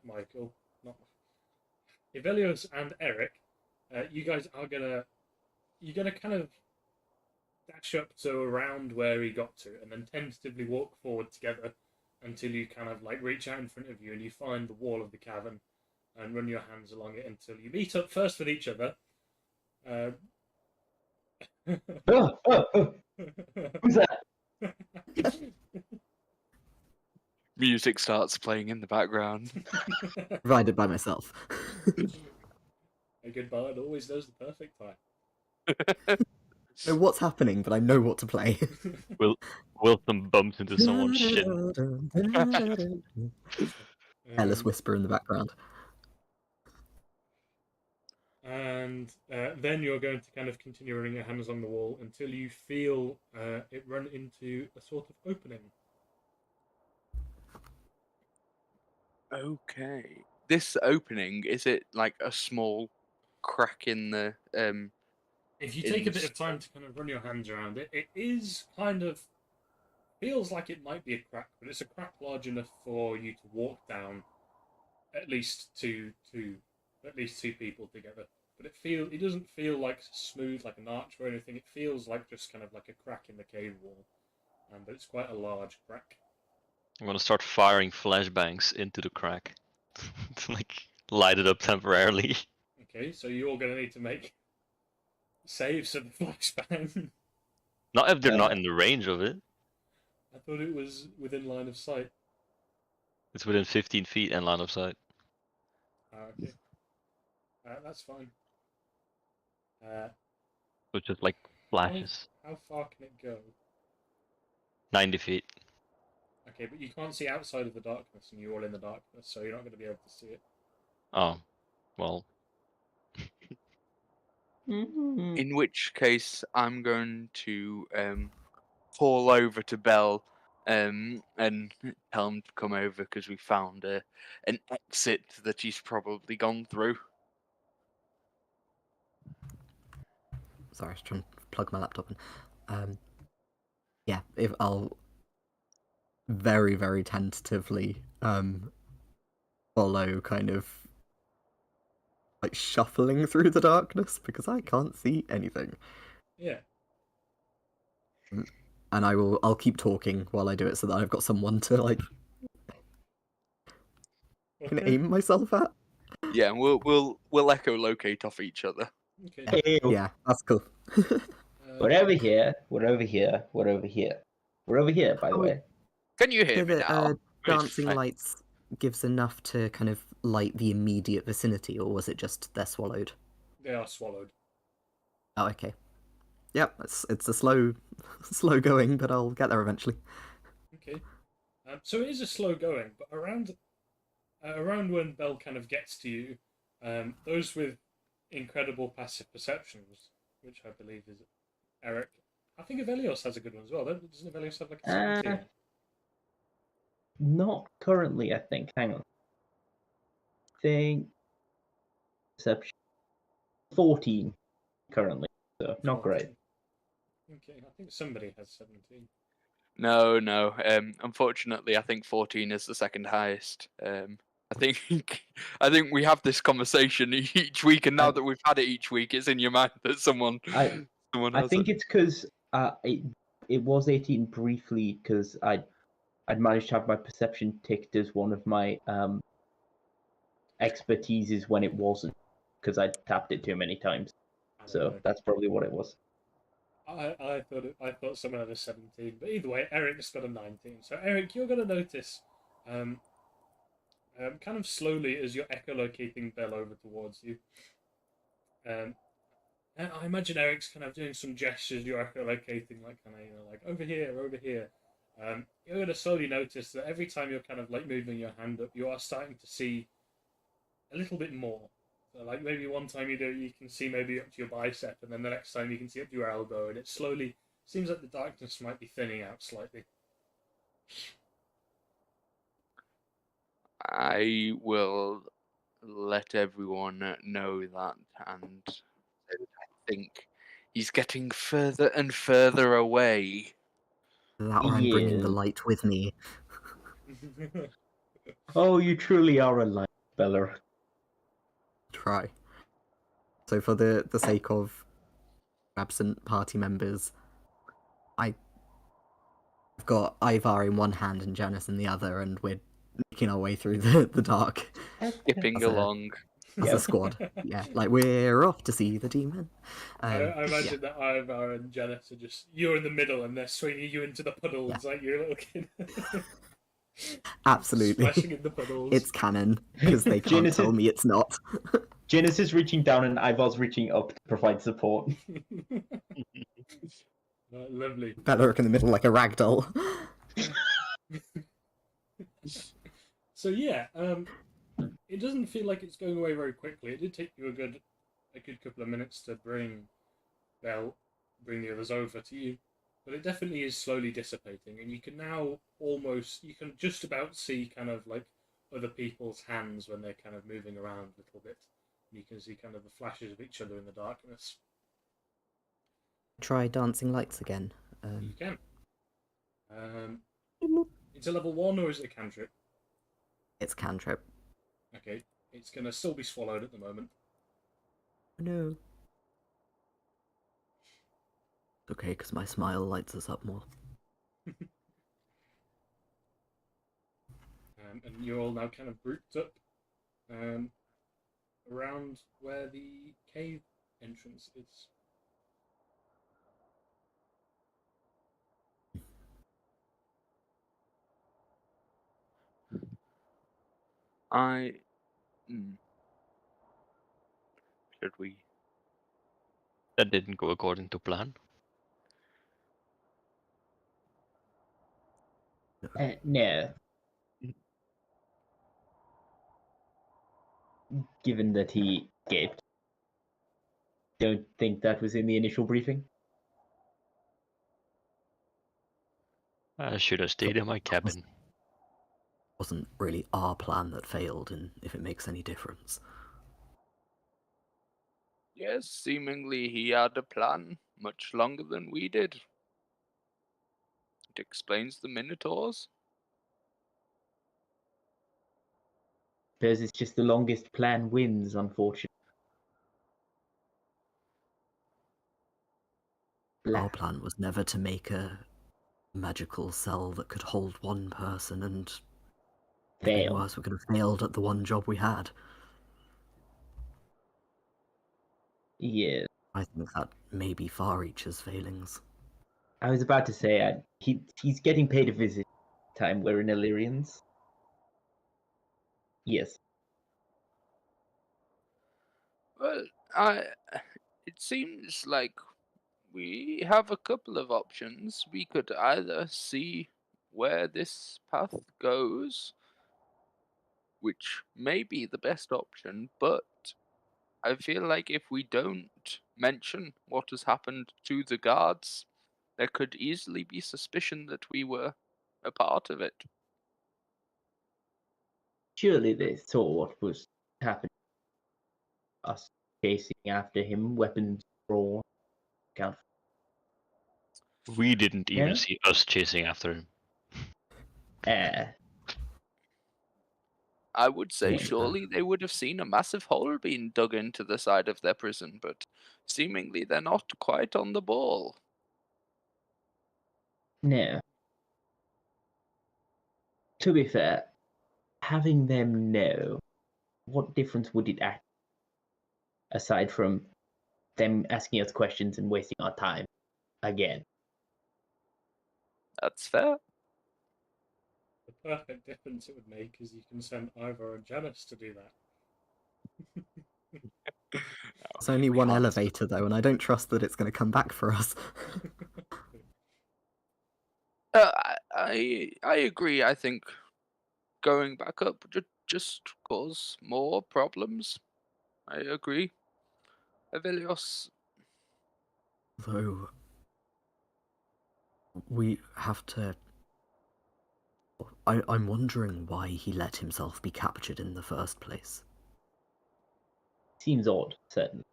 Michael, not Ivelios and Eric, you guys are you're gonna kind of dash up to around where he got to, and then tentatively walk forward together until you kind of like reach out in front of you and you find the wall of the cavern and run your hands along it until you meet up first with each other. Who's that? Music starts playing in the background. Provided by myself. A good bard always knows the perfect time. I know what's happening, but I know what to play. Wilson bumps into someone's shin. Careless whisper in the background. And then you're going to kind of continue running your hands along the wall until you feel it run into a sort of opening. Okay. This opening, is it like a small crack in the If you take a bit of time to kind of run your hands around it, it is kind of feels like it might be a crack, but it's a crack large enough for you to walk down at least two people together. But it doesn't feel like smooth like an arch or anything. It feels like just kind of like a crack in the cave wall, but it's quite a large crack. I'm gonna start firing flashbangs into the crack to like light it up temporarily. Okay, so you're all going to need to make saves of the flashbang. Not if they're not in the range of it. I thought it was within line of sight. It's within 15 feet and line of sight. Okay. That's fine. So it's just like flashes. How far can it go? 90 feet. Okay, but you can't see outside of the darkness, and you're all in the darkness, so you're not going to be able to see it. Oh, well. in which case I'm going to call over to Bell and tell him to come over because we found an exit that he's probably gone through. Sorry, I was trying to plug my laptop in. Yeah, if I'll very, very tentatively follow, kind of like shuffling through the darkness because I can't see anything. Yeah. And I'll keep talking while I do it so that I've got someone to like can aim myself at. Yeah, and we'll echolocate off each other. Okay. Yeah, that's cool. We're over here. We're over here. We're over here. We're over here, by the way. Can you hear me The now? dancing lights gives enough to kind of light the immediate vicinity, or was it just they're swallowed? They are swallowed. Oh, okay. Yep, it's a slow going, but I'll get there eventually. Okay. So it is a slow going, but around when Bell kind of gets to you, those with incredible passive perceptions, which I believe is Eric. I think Ivelios has a good one as well. Doesn't Ivelios have like a 17? Not currently, I think. Hang on. I think perception 14 currently, so not great. Okay, I think somebody has 17. No. Unfortunately, I think 14 is the second highest. I think we have this conversation each week, and now that we've had it each week, it's in your mind that someone has think it's because it was 18 briefly because I'd managed to have my perception ticked as one of my expertises when it wasn't because I tapped it too many times. So that's probably what it was. I thought someone had a 17, but either way, Eric's got a 19. So Eric, you're going to notice, kind of slowly as you're echolocating Bell over towards you. And I imagine Eric's kind of doing some gestures. You're echolocating, like kind of like over here, over here. You're going to slowly notice that every time you're kind of like moving your hand up, you are starting to see a little bit more. So like maybe one time you can see maybe up to your bicep, and then the next time you can see up to your elbow, and it slowly seems like the darkness might be thinning out slightly. I will let everyone know that, and I think He's getting further and further away. That or I'm bringing the Yeah. light with me. Oh, you truly are a light speller. Try. So for the sake of absent party members, I've got Ivar in one hand and Janice in the other, and we're making our way through the dark Skipping That's a- along. as Yep. a squad. Yeah, like we're off to see the demon. I Yeah. imagine that Ivar and Janice are just, you're in the middle and they're swinging you into the puddles like you're a little kid. Absolutely. Splashing in the puddles. It's canon, because they can't Janice tell is- me it's not. Janice is reaching down and Ivar's reaching up to provide support. Lovely. Bella in the middle like a rag doll. So yeah, it doesn't feel like it's going away very quickly. It did take you a good couple of minutes to bring the others over to you, but it definitely is slowly dissipating, and you can now you can just about see kind of like other people's hands when they're kind of moving around a little bit. You can see kind of the flashes of each other in the darkness. Try dancing lights again. You can. It's a level 1 or is it a cantrip? It's cantrip. Okay, it's gonna still be swallowed at the moment. No. It's okay, because my smile lights us up more. And you're all now kind of grouped up around where the cave entrance is. Should we? That didn't go according to plan. No. Given that he escaped. Don't think that was in the initial briefing. I should have stayed in my cabin. Wasn't really our plan that failed, and if it makes any difference. Yes, seemingly he had a plan much longer than we did. It explains the Minotaurs. Suppose it's just the longest plan wins, unfortunately. Our plan was never to make a magical cell that could hold one person, and if it Fail. worse, we could have failed at the one job we had. Yeah. I think that may be Far-Reacher's failings. I was about to say, he's getting paid a visit time. We're in Illyrians. Yes. Well, it seems like we have a couple of options. We could either see where this path goes, which may be the best option, but I feel like if we don't mention what has happened to the guards, there could easily be suspicion that we were a part of it. Surely they saw what was happening. Us chasing after him, weapons drawn. Count. We didn't even Yeah? see us chasing after him. I would say Yeah. surely they would have seen a massive hole being dug into the side of their prison, but seemingly they're not quite on the ball. No. To be fair, having them know, what difference would it act? Aside from them asking us questions and wasting our time again. That's fair. The perfect difference it would make is you can send Ivor and Janice to do that. There's only We one can't- elevator, though, and I don't trust that it's going to come back for us. I agree. I think going back up would just cause more problems. I agree. Avelios, Though, we have to... I'm wondering why he let himself be captured in the first place. Seems odd, certainly.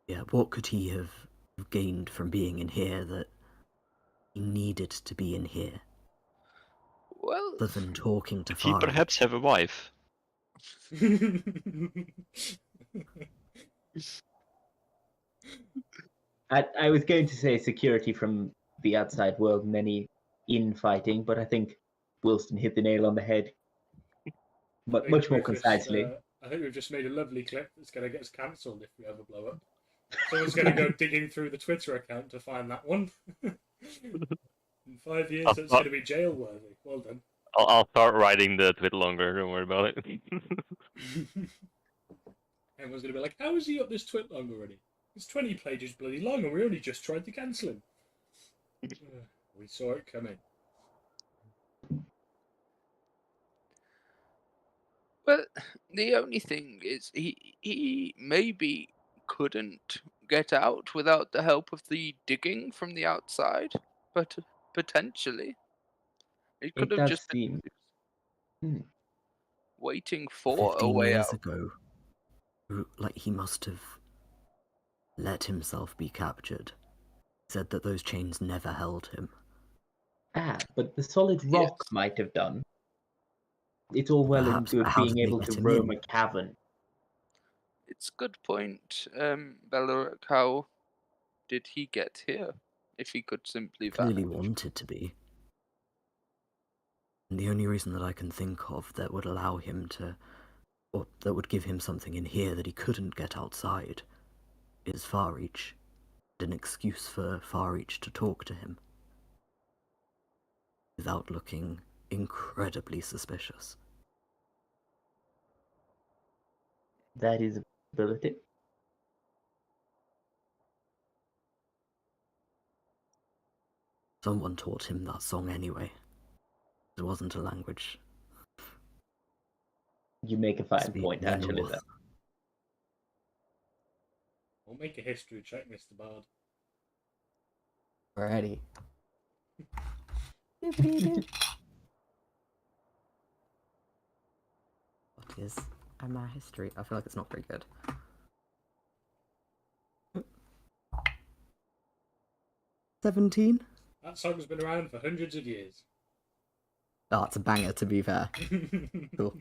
Yeah, what could he have you've gained from being in here that he needed to be in here, Well, other than talking to Did he Far perhaps Reach? have a wife? I was going to say security from the outside world and any infighting, but I think Wilson hit the nail on the head much more concisely. I think we've just made a lovely clip that's going to get us cancelled if we ever blow up. Someone's going to go digging through the Twitter account to find that one. In 5 years, it's going to be jail worthy. Well done. I'll start writing the tweet longer. Don't worry about it. Everyone's going to be like, how is he up this tweet long already? It's 20 pages bloody long and we only just tried to cancel him. We saw it coming. well, the only thing is he maybe couldn't get out without the help of the digging from the outside, but potentially it could It have does just been seem. waiting for a 15 way years out. ago, like he must have let himself be captured. Said that those chains never held him. But the solid rock Yes. might have done. It's all well and Perhaps, good but how being did they able get to him roam in? a cavern. It's a good point, Beleric. How did he get here? If he could simply Clearly vanish. wanted to be. And the only reason that I can think of that would allow him to, or that would give him something in here that he couldn't get outside, is Far Reach. An excuse for Far Reach to talk to him. Without looking incredibly suspicious. That is a possibility. Someone taught him that song anyway. It wasn't a language. You make a fine Speak point, me actually. north. We'll make a history check, Mr. Bard. Ready. What is my history? I feel like it's not very good. 17? That song's been around for hundreds of years. Oh, it's a banger, to be fair. Cool.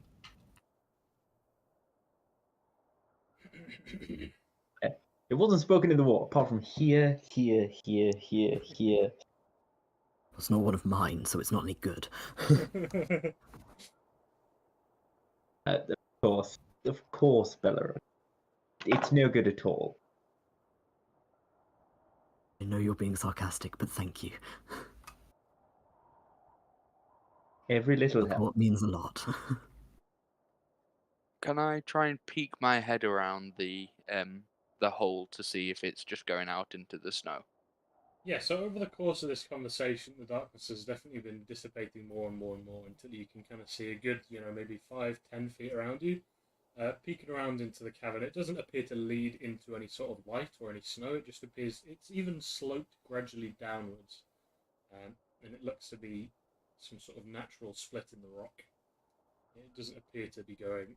It wasn't spoken in the war, apart from here. It's not one of mine, so it's not any good. Of course, Beleric. It's no good at all. I know you're being sarcastic, but thank you. Every little help. Support means a lot. Can I try and peek my head around the hole to see if it's just going out into the snow? Yeah, so over the course of this conversation, the darkness has definitely been dissipating more and more and more until you can kind of see a good, maybe 5-10 feet around you. Peeking around into the cavern, it doesn't appear to lead into any sort of light or any snow. It just appears it's even sloped gradually downwards, and it looks to be some sort of natural split in the rock. It doesn't appear to be going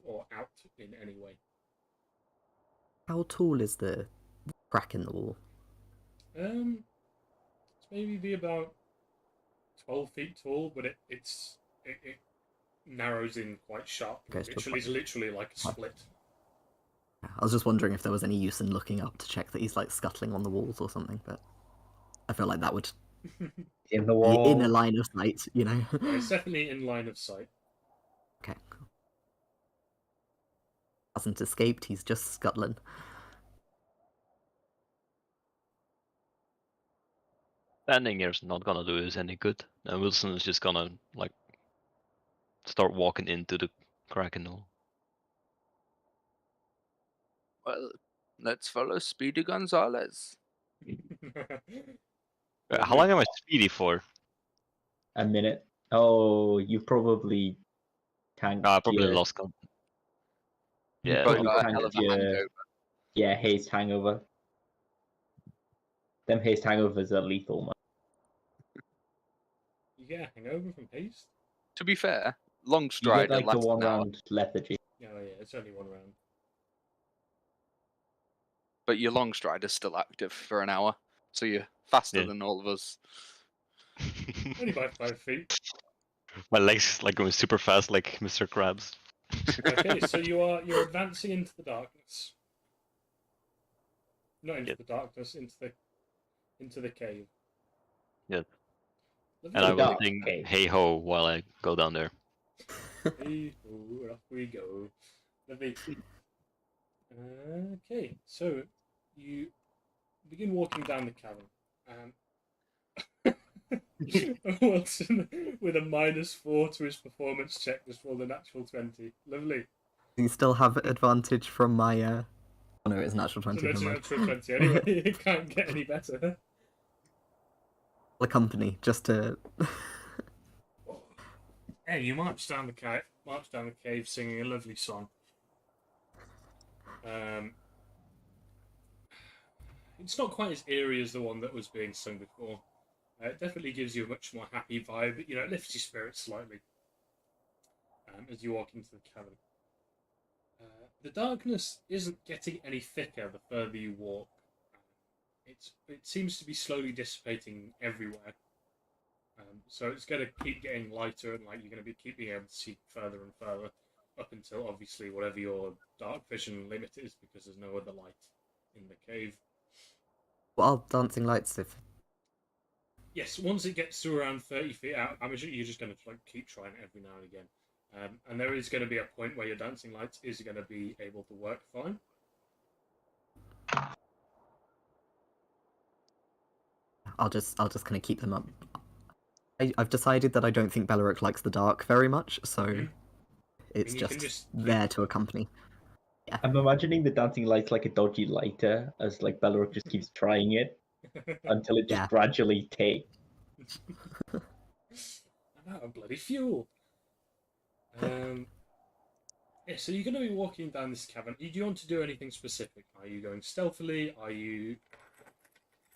or out in any way. How tall is the crack in the wall? It's maybe be about 12 feet tall, but it narrows in quite sharply. Goes to a It's literally like a split. I was just wondering if there was any use in looking up to check that he's like scuttling on the walls or something, but I feel like that would In the be wall. in a line of sight, Yeah, it's definitely in line of sight. Okay, cool. Hasn't escaped, he's just scuttling. Standing here is not gonna do us any good. And Wilson is just gonna start walking into the crack in the wall. Well, let's follow Speedy Gonzalez. How long am I speedy for? A minute. Oh, you probably tanked I probably your... lost count. You Yeah, probably got a tanked hell of a your... hangover. Yeah, haste hangover. Them haste hangovers are lethal, man. You get a hangover from haste? To be fair, long You strider get like the lasts one an hour. round lethargy. Oh yeah, it's only one round. but your long strider's still active for an hour, so you're faster Yeah. than all of us. Only by 5 feet. My legs like going super fast, like Mr. Krabs. Okay, so you're advancing into the darkness. Not into Yep. the darkness, into the cave. Yep. Lovely. And I The will dark sing cave. "Hey Ho" while I go down there. Hey, oh, off we go. Lovely. Okay, so you begin walking down the cavern. Wilson, with a -4 to his performance check, just rolled a natural 20. Lovely. Do you still have advantage from my Oh no, it's natural So 20. that's Never a mind. natural 20 anyway. It can't get any better. The company, just to. Hey, you march down the cave singing a lovely song. It's not quite as eerie as the one that was being sung before. It definitely gives you a much more happy vibe. You know, it lifts your spirits slightly as you walk into the cavern. The darkness isn't getting any thicker the further you walk. It seems to be slowly dissipating everywhere. So it's going to keep getting lighter, and like you're going to keep being able to see further and further up until obviously whatever your dark vision limit is, because there's no other light in the cave. What are dancing lights if? Yes, once it gets to around 30 feet out, I'm sure you're just going to like keep trying it every now and again. And there is going to be a point where your dancing lights is going to be able to work fine. I'll just kind of keep them up. I've decided that I don't think Beleric likes the dark very much, so it's you can just keep- there to accompany. I'm imagining the dancing light's like a dodgy lighter, as like Beleric just keeps trying it until it just Yeah. gradually takes. I'm out of bloody fuel. Yeah, so you're going to be walking down this cavern. Do you want to do anything specific? Are you going stealthily? Are you,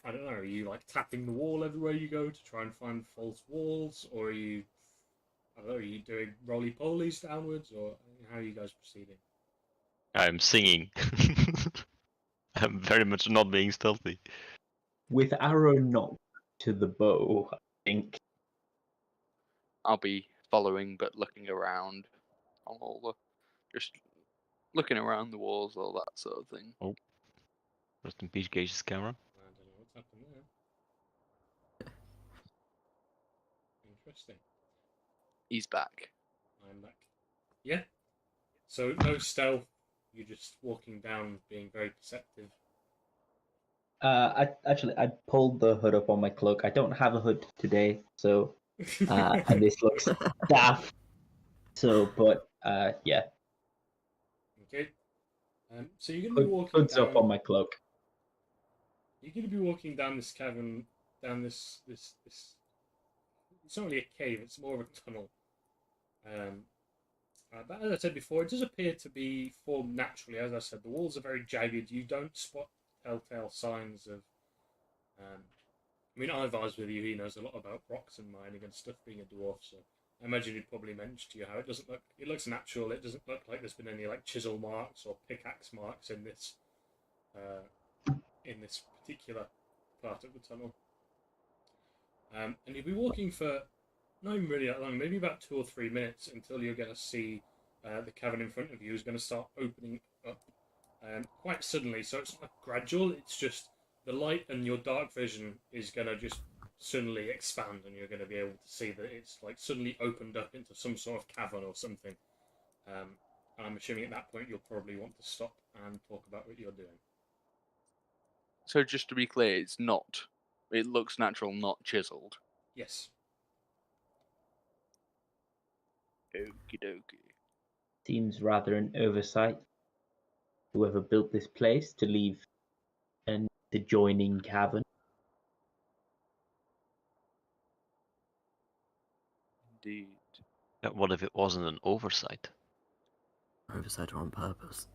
I don't know, are you like tapping the wall everywhere you go to try and find false walls? Or are you, I don't know, are you doing roly-polies downwards? Or how are you guys proceeding? I'm singing. I'm very much not being stealthy. With arrow not to the bow, I think. I'll be following, but looking around on all the, just looking around the walls, all that sort of thing. Rest in peace, Gage's camera. I don't know what's happened there. Interesting. He's back. I'm back. Yeah. So no stealth. You're just walking down, being very perceptive. I pulled the hood up on my cloak. I don't have a hood today, so and this looks daft. So, but yeah, Okay. So you're going to be walking hood's down. up on my cloak. You're going to be walking down this cavern, down this. It's not really a cave; it's more of a tunnel. But as I said before, it does appear to be formed naturally. As I said, the walls are very jagged. You don't spot telltale signs of. I mean, Ivar's with you. He knows a lot about rocks and mining and stuff. Being a dwarf, so I imagine he'd probably mention to you how it doesn't look. It looks natural. It doesn't look like there's been any like chisel marks or pickaxe marks in this particular part of the tunnel. And you'll be walking for not even really that long, maybe about 2 or 3 minutes until you're going to see the cavern in front of you is going to start opening up quite suddenly. So it's not gradual, it's just the light and your dark vision is going to just suddenly expand, and you're going to be able to see that it's like suddenly opened up into some sort of cavern or something. And I'm assuming at that point you'll probably want to stop and talk about what you're doing. So just to be clear, it's not. It looks natural, not chiseled. Yes. Okie dokie. Seems rather an oversight. Whoever built this place to leave an adjoining cavern. Indeed. What if it wasn't an oversight? Oversight or on purpose.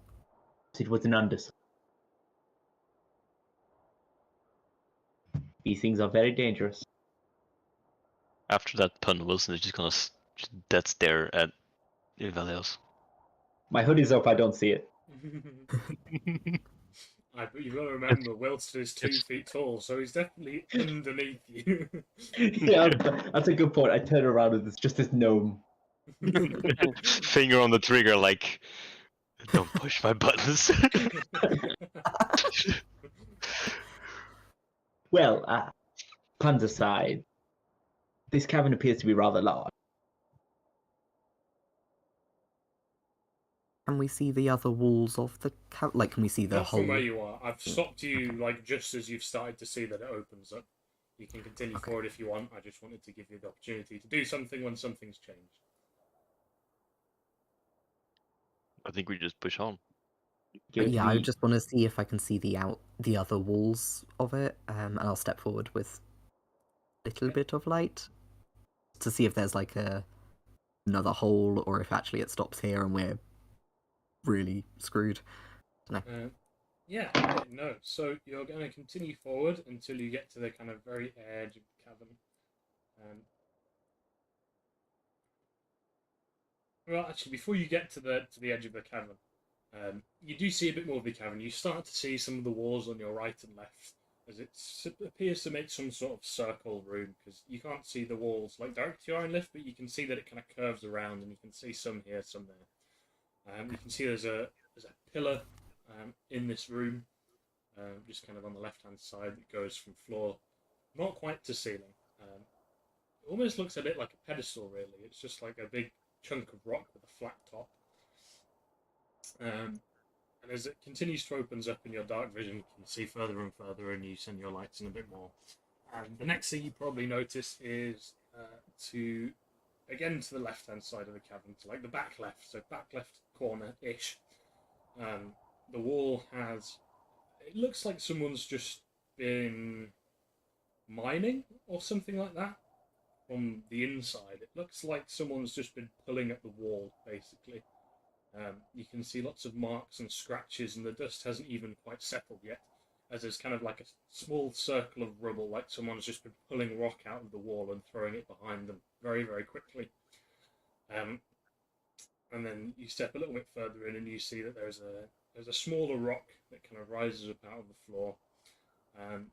It was an undersight. These things are very dangerous. After that pun, Wilson is just gonna just dead stare at Ivalios. My hood is up. I don't see it. But you've got to remember, Wilson is 2 feet tall, so he's definitely underneath you. Yeah, that's a good point. I turn around and it's just this gnome. Finger on the trigger, like, don't push my buttons. Well, puns aside, this cavern appears to be rather large. Can we see the other walls of the like? Can we see the Not whole? from where you are. I've stopped you like just as you've started to see that it opens up. You can continue Okay. forward if you want. I just wanted to give you the opportunity to do something when something's changed. I think we just push on. Give Yeah, I the- just want to see if I can see the other walls of it, and I'll step forward with a little bit of light to see if there's like another hole, or if actually it stops here and we're really screwed. Yeah, okay, no. So you're going to continue forward until you get to the kind of very edge of the cavern. Well, actually, before you get to the edge of the cavern, you do see a bit more of the cavern. You start to see some of the walls on your right and left, as it appears to make some sort of circle room, because you can't see the walls like direct to your own lift, but you can see that it kind of curves around, and you can see some here, some there. You can see there's a pillar in this room, just kind of on the left-hand side that goes from floor, not quite to ceiling. It almost looks a bit like a pedestal, really. It's just like a big chunk of rock with a flat top. And as it continues to opens up in your dark vision, you can see further and further, and you send your lights in a bit more. And the next thing you probably notice is to the left-hand side of the cavern, to like the back left, so back left corner-ish. The wall has, it looks like someone's just been mining or something like that from the inside. It looks like someone's just been pulling at the wall, basically. You can see lots of marks and scratches, and the dust hasn't even quite settled yet, as there's kind of like a small circle of rubble, like someone's just been pulling rock out of the wall and throwing it behind them very, very quickly. And then you step a little bit further in, and you see that there's a smaller rock that kind of rises up out of the floor. And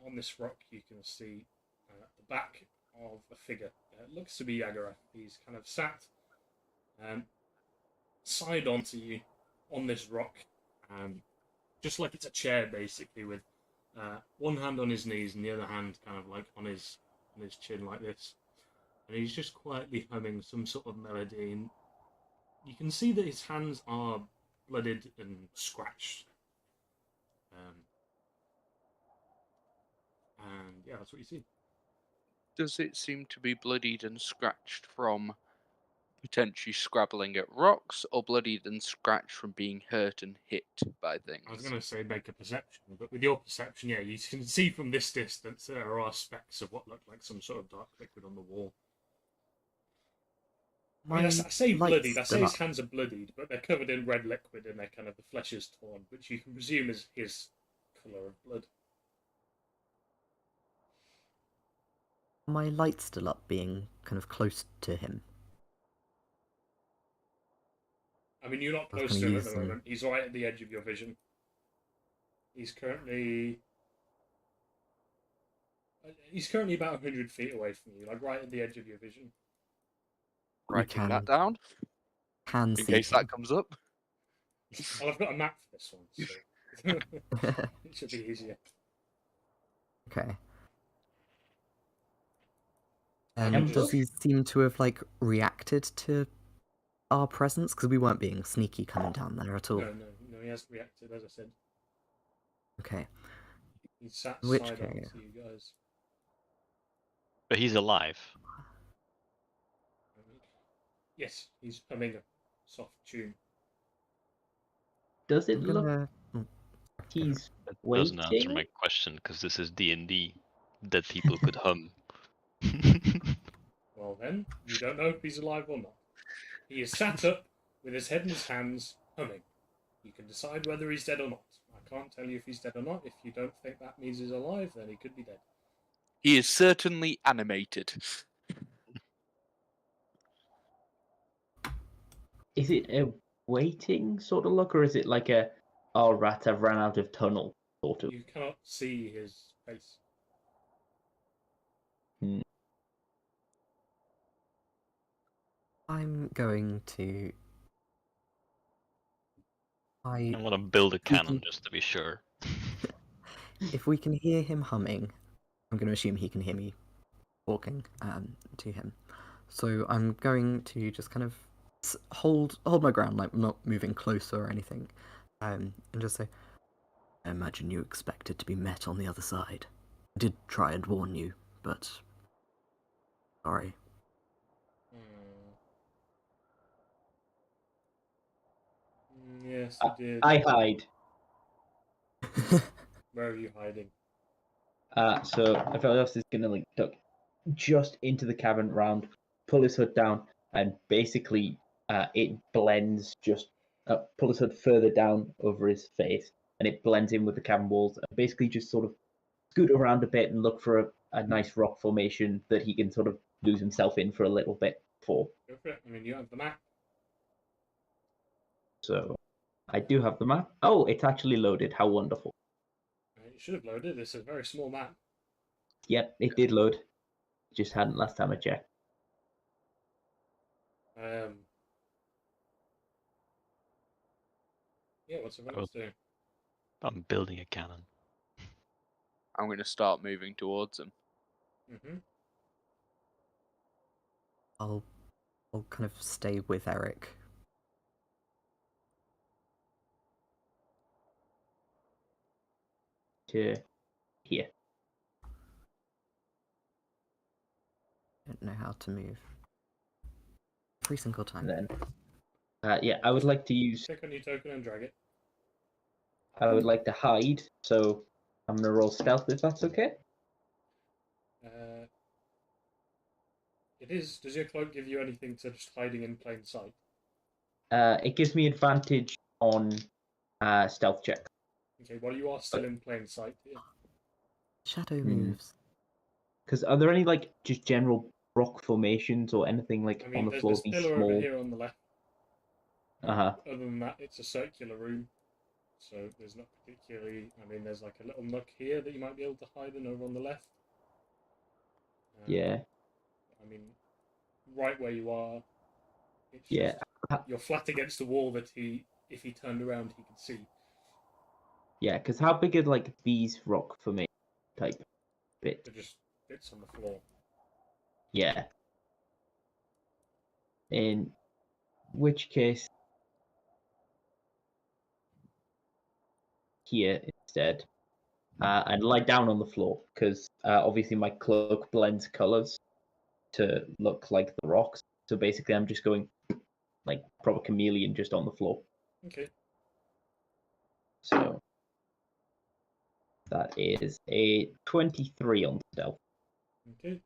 on this rock, you can see the back of a figure. It looks to be Yagara. He's kind of sat side onto you on this rock, just like it's a chair, basically, with one hand on his knees and the other hand kind of like on his chin like this. And he's just quietly humming some sort of melody. And you can see that his hands are blooded and scratched. And yeah, that's what you see. Does it seem to be bloodied and scratched from potentially scrabbling at rocks, or bloodied and scratched from being hurt and hit by things? I was going to say make a perception, but with your perception, yeah, you can see from this distance there are specks of what look like some sort of dark liquid on the wall. I mean, I say bloodied, I say his hands are bloodied, but they're covered in red liquid and they're kind of, the flesh is torn, which you can presume is his colour of blood. My light's still up, being kind of close to him. I mean, you're not close to him at the moment. He's right at the edge of your vision. He's currently about 100 feet away from you, like right at the edge of your vision. Writing that down Can in see case him. that comes up. Well, I've got a map for this one, so it should be easier. Okay. And does he seem to have like reacted to our presence? Because we weren't being sneaky coming down there at all. No, he hasn't reacted, as I said. Okay. He sat Which side on case? to you guys. But he's alive. Yes, he's humming a soft tune. Does it I'm look gonna... he's That waiting? doesn't answer my question, because this is D&D. Dead people could hum. Well then, you don't know if he's alive or not. He is sat up with his head in his hands, humming. You can decide whether he's dead or not. I can't tell you if he's dead or not. If you don't think that means he's alive, then he could be dead. He is certainly animated. Is it a waiting sort of look, or is it like a Oh, rat, I've ran out of tunnel, sort of. You cannot see his face. I'm going to. I want to build a cannon can- just to be sure. If we can hear him humming, I'm going to assume he can hear me talking to him. So I'm going to just kind of hold my ground, like not moving closer or anything, and just say, I imagine you expected to be met on the other side. I did try and warn you, but sorry. Yes, you did. I hide. Where are you hiding? So everyone else is gonna like duck just into the cabin round, pull his hood down, and basically it blends just pull his hood further down over his face, and it blends in with the cabin walls, and basically just sort of scoot around a bit and look for a nice rock formation that he can sort of lose himself in for a little bit before. Go for it. I mean, you have the map. So I do have the map. Oh, it's actually loaded. How wonderful. It should have loaded. It's a very small map. Yep, it did load. Just hadn't last time I checked. Yeah, what's everyone else doing? I'm building a cannon. I'm going to start moving towards him. Mm-hmm. I'll kind of stay with Eric. To here. I don't know how to move. Every single time. And then, yeah, I would like to use. Click on your token and drag it. I would like to hide, so I'm gonna roll stealth if that's okay. It is. Does your cloak give you anything to just hiding in plain sight? It gives me advantage on stealth check. Okay, well, you are still in plain sight here. Shadow moves. Because are there any like just general rock formations or anything like I mean, on the there's floor? this These pillar small. over here on the left. Uh-huh. Other than that, it's a circular room. So there's not particularly. I mean, there's like a little nook here that you might be able to hide in over on the left. Yeah. I mean, right where you are. It's Yeah. just, you're flat against the wall that if he turned around, he could see. Yeah, because how big are like these rock formation type bits? They're just bits on the floor. Yeah. In which case, here instead, and lie down on the floor because obviously my cloak blends colors to look like the rocks. So basically, I'm just going like proper chameleon just on the floor. Okay. So that is a 23 on stealth. Okay.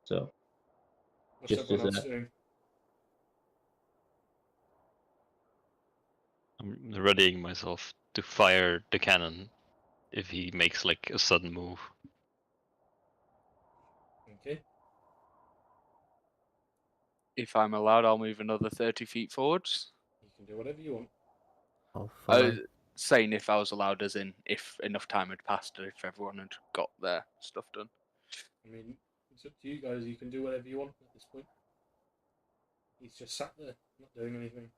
So What's just everyone as else doing? I'm readying myself to fire the cannon if he makes like a sudden move. Okay. If I'm allowed, I'll move another 30 feet forwards. You can do whatever you want. I'll follow. Saying if I was allowed, as in if enough time had passed, or if everyone had got their stuff done. I mean, it's up to you guys. You can do whatever you want at this point. He's just sat there, not doing anything.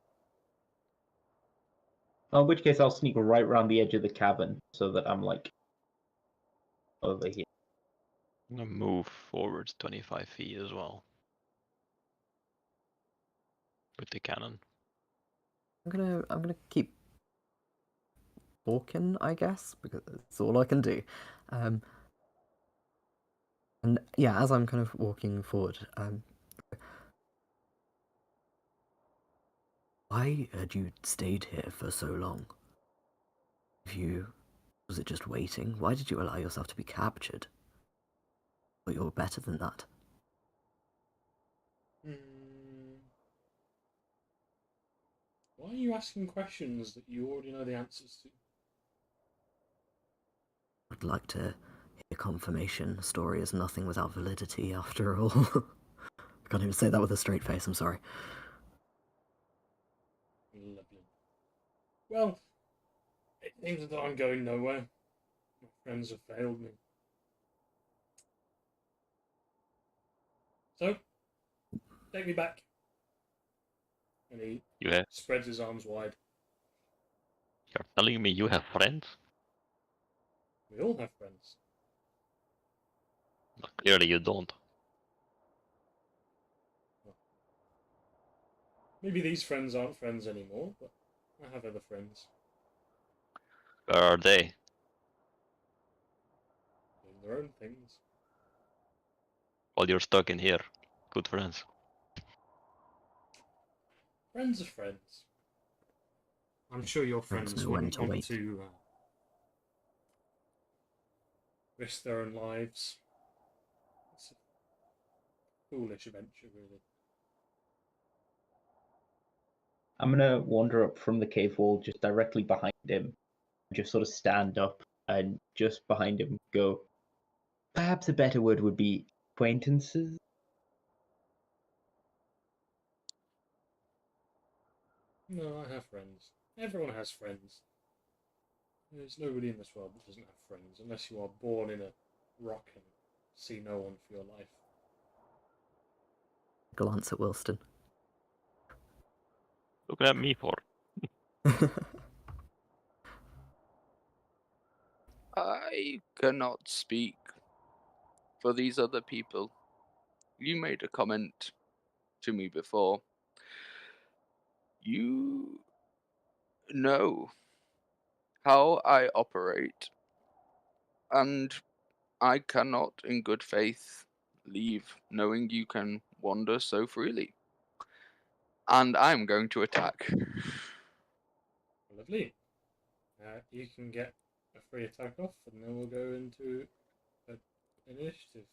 in which case I'll sneak right around the edge of the cabin so that I'm like over here. I'm gonna move forwards 25 feet as well. With the cannon. I'm gonna keep walking, I guess, because it's all I can do. And yeah, as I'm kind of walking forward, why had you stayed here for so long? Was it just waiting? Why did you allow yourself to be captured? But you're better than that. Why are you asking questions that you already know the answers to? I'd like to hear confirmation. A story is nothing without validity, after all. I can't even say that with a straight face, I'm sorry. Well, it seems that I'm going nowhere. My friends have failed me. So, take me back. And he You're spreads his arms wide. telling me you have friends? We all have friends. Well, clearly you don't. Maybe these friends aren't friends anymore, but I have other friends. Where are they? Doing their own things. While you're stuck in here. Good friends. Friends are friends. I'm sure your friends know when wouldn't to want wait. to risk their own lives. It's a foolish adventure, really. I'm gonna wander up from the cave wall just directly behind him, just sort of stand up and just behind him go. Perhaps a better word would be acquaintances. No, I have friends. Everyone has friends. There's nobody in this world that doesn't have friends, unless you are born in a rock and see no one for your life. Glance at Wilston. Looking at me for. I cannot speak for these other people. You made a comment to me before. You know how I operate, and I cannot, in good faith, leave knowing you can wander so freely. And I'm going to attack. Lovely. You can get a free attack off, and then we'll go into initiative.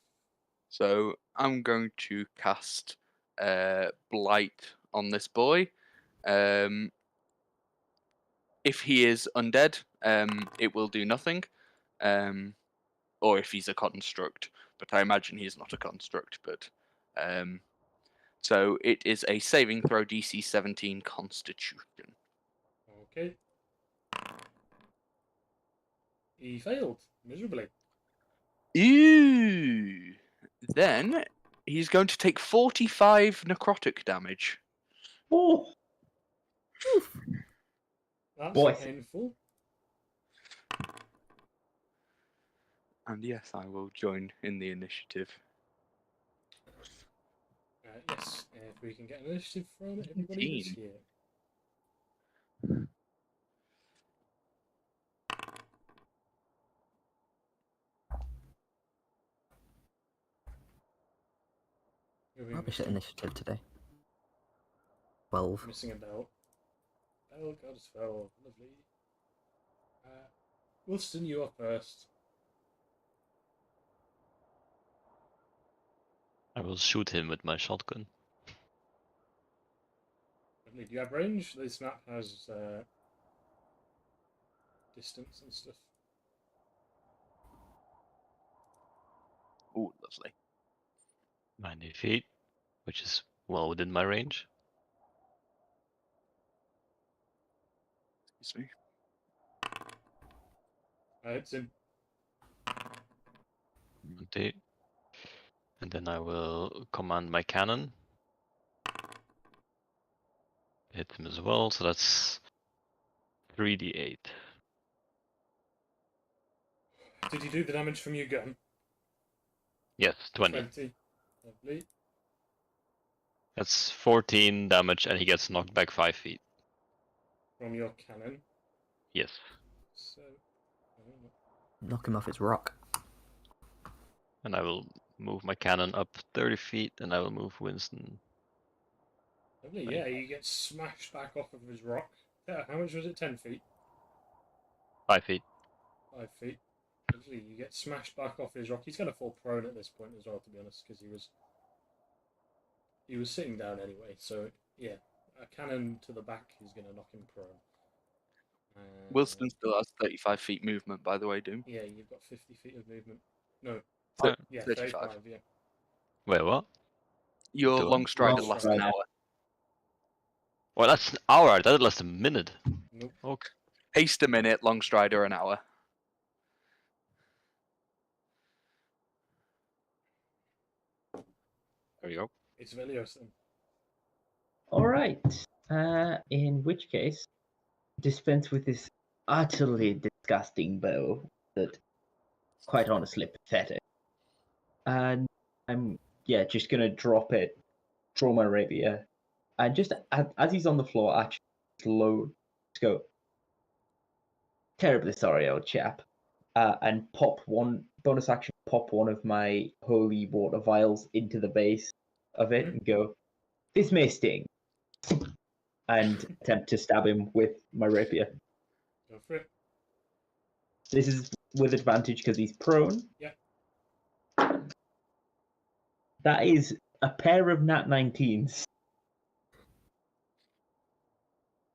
So I'm going to cast Blight on this boy. If he is undead, it will do nothing. Or if he's a construct, but I imagine he's not a construct. But so it is a saving throw, DC 17 Constitution. Okay. He failed miserably. Ew. Then he's going to take 45 necrotic damage. Oh, That's Boy. painful. And yes, I will join in the initiative. Yes, if we can get an initiative from everybody that's 17. here. Who are we Rubbish at missing? initiative today. 12. Missing a bell. Bell got as well. Lovely. Wilston, you are first. I will shoot him with my shotgun. Lovely. Do you have range? This map has distance and stuff. Oh, lovely. 90 feet, which is well within my range. Excuse me. It's in. 90. And then I will command my cannon. Hit him as well, so that's 3d8. Did you do the damage from your gun? Yes, 20. 20. Lovely. That's 14 damage, and he gets knocked back 5 feet. From your cannon. Yes. So. Knock him off his rock. And I will move my cannon up 30 feet, and I will move Winston. Lovely. Yeah, he gets smashed back off of his rock. Yeah, how much was it? 10 feet? 5 feet. 5 feet. Lovely. You get smashed back off his rock. He's going to fall prone at this point as well, to be honest, because he was sitting down anyway. So yeah, a cannon to the back is going to knock him prone. Wilston still has 35 feet movement, by the way, Doom. Yeah, you've got 50 feet of movement. No. Oh, Yeah, 35. 35. Yeah. wait, what? Your Do I? long strider Long lasts an strider. hour. Well, that's an hour. That lasts a minute. Nope. Okay. Haste a minute, long strider an hour. There you go. It's Velios then. All right. In which case, dispense with this utterly disgusting bow that, quite honestly, pathetic. And I'm just gonna drop it, draw my rapier, and just as he's on the floor, actually just go. Terribly sorry, old chap. And pop one bonus action, pop one of my holy water vials into the base of it, and go. This may sting, and attempt to stab him with my rapier. Go for it. This is with advantage because he's prone. Yeah. That is a pair of nat 19s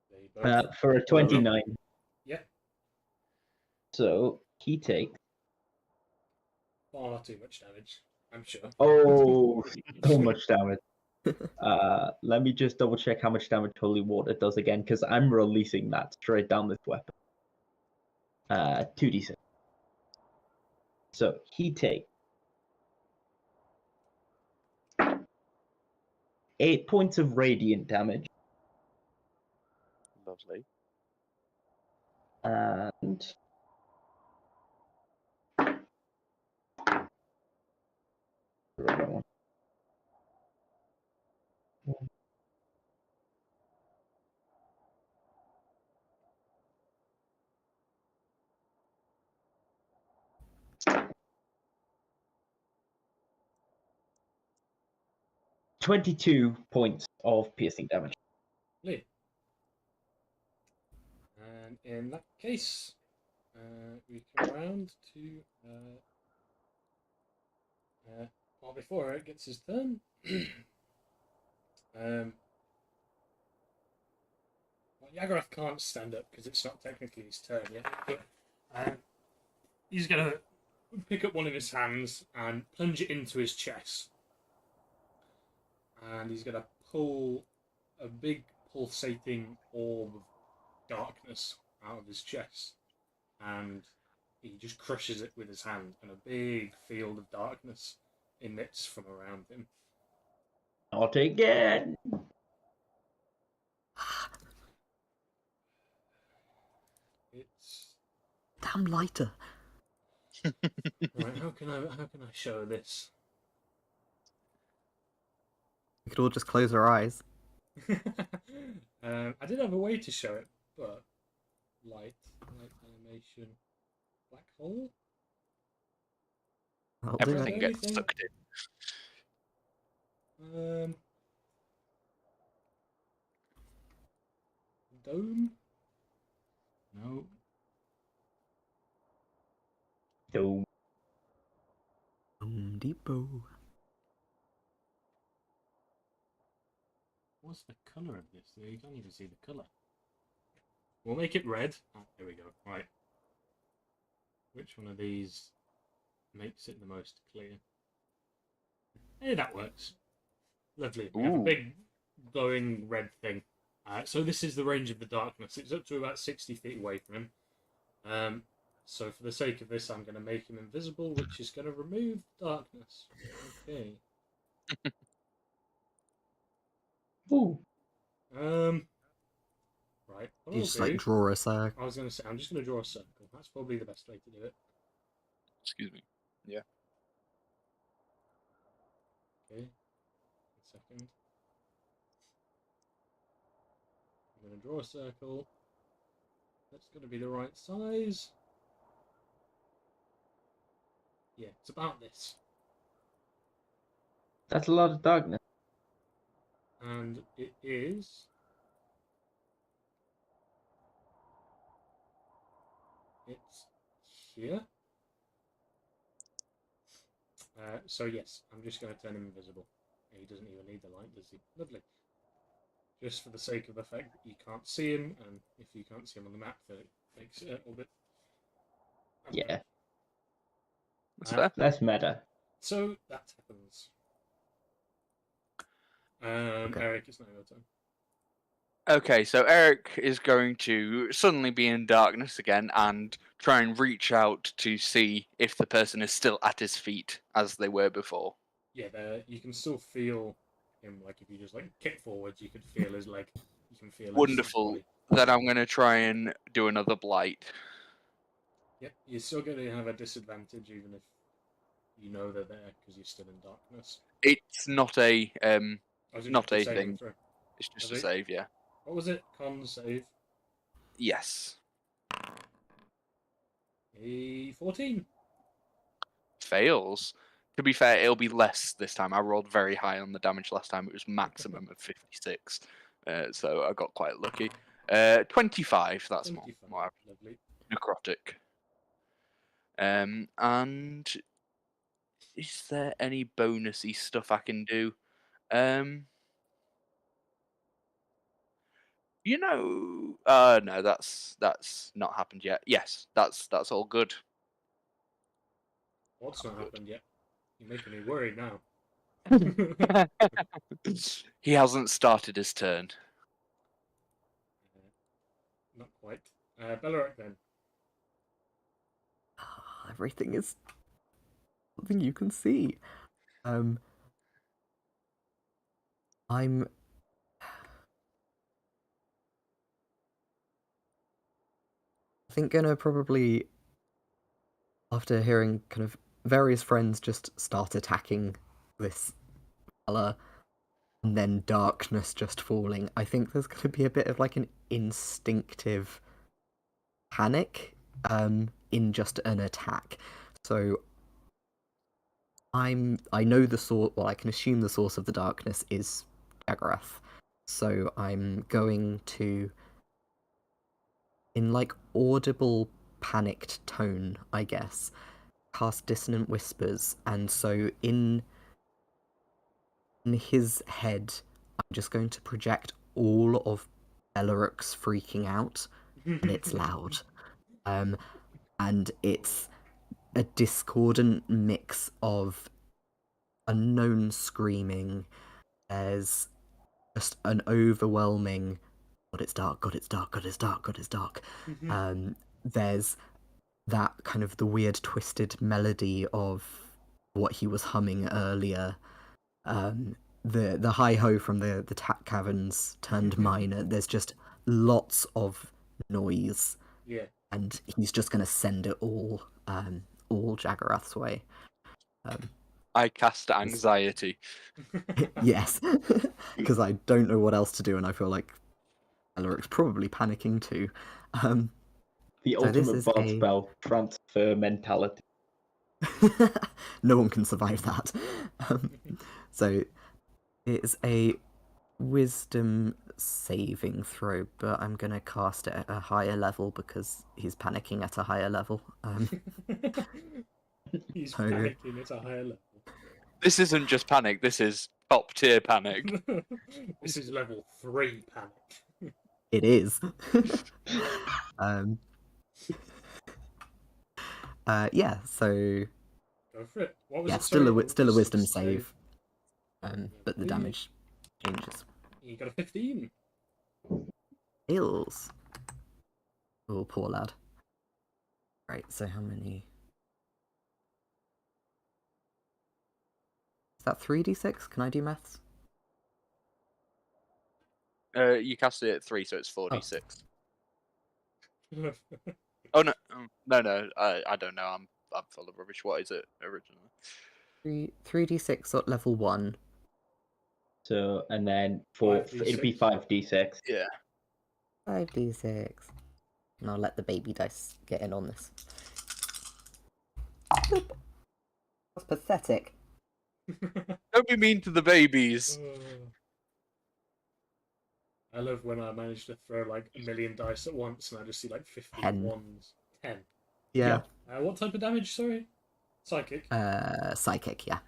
They both. for a 29. Yeah. So he takes. Far too much damage, I'm sure. Oh, so much damage. Let me just double check how much damage holy water does again, because I'm releasing that straight down this weapon. 2d6. So he takes 8 points of radiant damage, Lovely. and the other one. $22 points of piercing damage. Lee. And in that case, we come around to. Well, before Eric gets his turn. Well, Yagoroth can't stand up because it's not technically his turn yet, but he's going to pick up one of his hands and plunge it into his chest. And he's going to pull a big pulsating orb of darkness out of his chest. And he just crushes it with his hand, and a big field of darkness emits from around him. Not again. It's Damn lighter. right. How can I show this? We could all just close our eyes. I did have a way to show it, but light animation, black hole. That'll do it. Everything gets Anything? sucked in. Dome. No. So Home Depot. What's the color of this? You can't even see the color. We'll make it red. Oh, there we go. Right. Which one of these makes it the most clear? Hey, that works. Lovely. We have a Ooh. big glowing red thing. So this is the range of the darkness. It's up to about 60 feet away from him. So for the sake of this, I'm going to make him invisible, which is going to remove darkness. Okay. ooh. Right. What You I'll just do, like draw a circle. I was going to say, I'm just going to draw a circle. That's probably the best way to do it. Excuse me. Okay. A second. I'm going to draw a circle. That's going to be the right size. Yeah, it's about this. That's a lot of darkness. And it is. It's here. So yes, I'm just going to turn him invisible. He doesn't even need the light, does he? Lovely. Just for the sake of the fact that you can't see him, and if you can't see him on the map, that it makes it a little bit. Yeah, That's fair. that's meta. So that happens. Okay. Eric, it's not your turn. Okay, so Eric is going to suddenly be in darkness again and try and reach out to see if the person is still at his feet as they were before. Yeah, you can still feel him. Like if you just like kick forwards, you could feel his leg. You can feel his Wonderful. body. Then I'm going to try and do another blight. Yep, you're still going to have a disadvantage even if you know they're there because you're still in darkness. It's not a Oh, is it not just a saving thing. throw? It's just a Have save, yeah. What was it? Con save. Yes. A 14. Fails. To be fair, it'll be less this time. I rolled very high on the damage last time. It was maximum of 56. So I got quite lucky. 25, that's 25. more Lovely. necrotic. And is there any bonusy stuff I can do? No, that's not happened yet. Yes, that's all good. What's not happened yet? You're making me worried now. He hasn't started his turn. Not quite. Beleric then. Everything is something you can see. I'm I think gonna probably, after hearing kind of various friends just start attacking this fella and then darkness just falling, I think there's gonna be a bit of like an instinctive panic in just an attack. So I know the source, well, I can assume the source of the darkness is Jagarath. So I'm going to, in like audible panicked tone, I guess, cast Dissonant Whispers, and so in his head I'm just going to project all of Belaruk's freaking out, and it's loud. And it's a discordant mix of unknown screaming. There's just an overwhelming God, it's dark, God, it's dark, God, it's dark, God, it's dark. There's that kind of the weird twisted melody of what he was humming earlier. The hi-ho from the caverns turned minor. There's just lots of noise. Yeah. And he's just gonna send it all Jagarath's way. I cast anxiety. Yes, because I don't know what else to do, and I feel like Elaric's probably panicking too. The So this ultimate is bard a- spell, transfer mentality. No one can survive that. So it's a wisdom saving throw, but I'm gonna cast it at a higher level because he's panicking at a higher level. He's So- panicking at a higher level. This isn't just panic. This is top tier panic. This is level 3 panic. It is. Yeah. So Go for it. What was yeah, it? still Sorry? a wisdom Save. save. But the damage changes. You got a 15. Fails. Oh, poor lad. Right. So how many? Is that 3d6? Can I do maths? You cast it at 3, so it's 4d6. Oh no, no! I don't know. I'm full of rubbish. What is it originally? 3d6 at level 1. So, and then for 5d6. it'd be 5d6. Yeah. 5d6. And I'll let the baby dice get in on this. That's pathetic. Don't be mean to the babies. I love when I manage to throw like a million dice at once and I just see like 15 10. ones. 10. Yeah. What type of damage, sorry? Psychic? Psychic, yeah.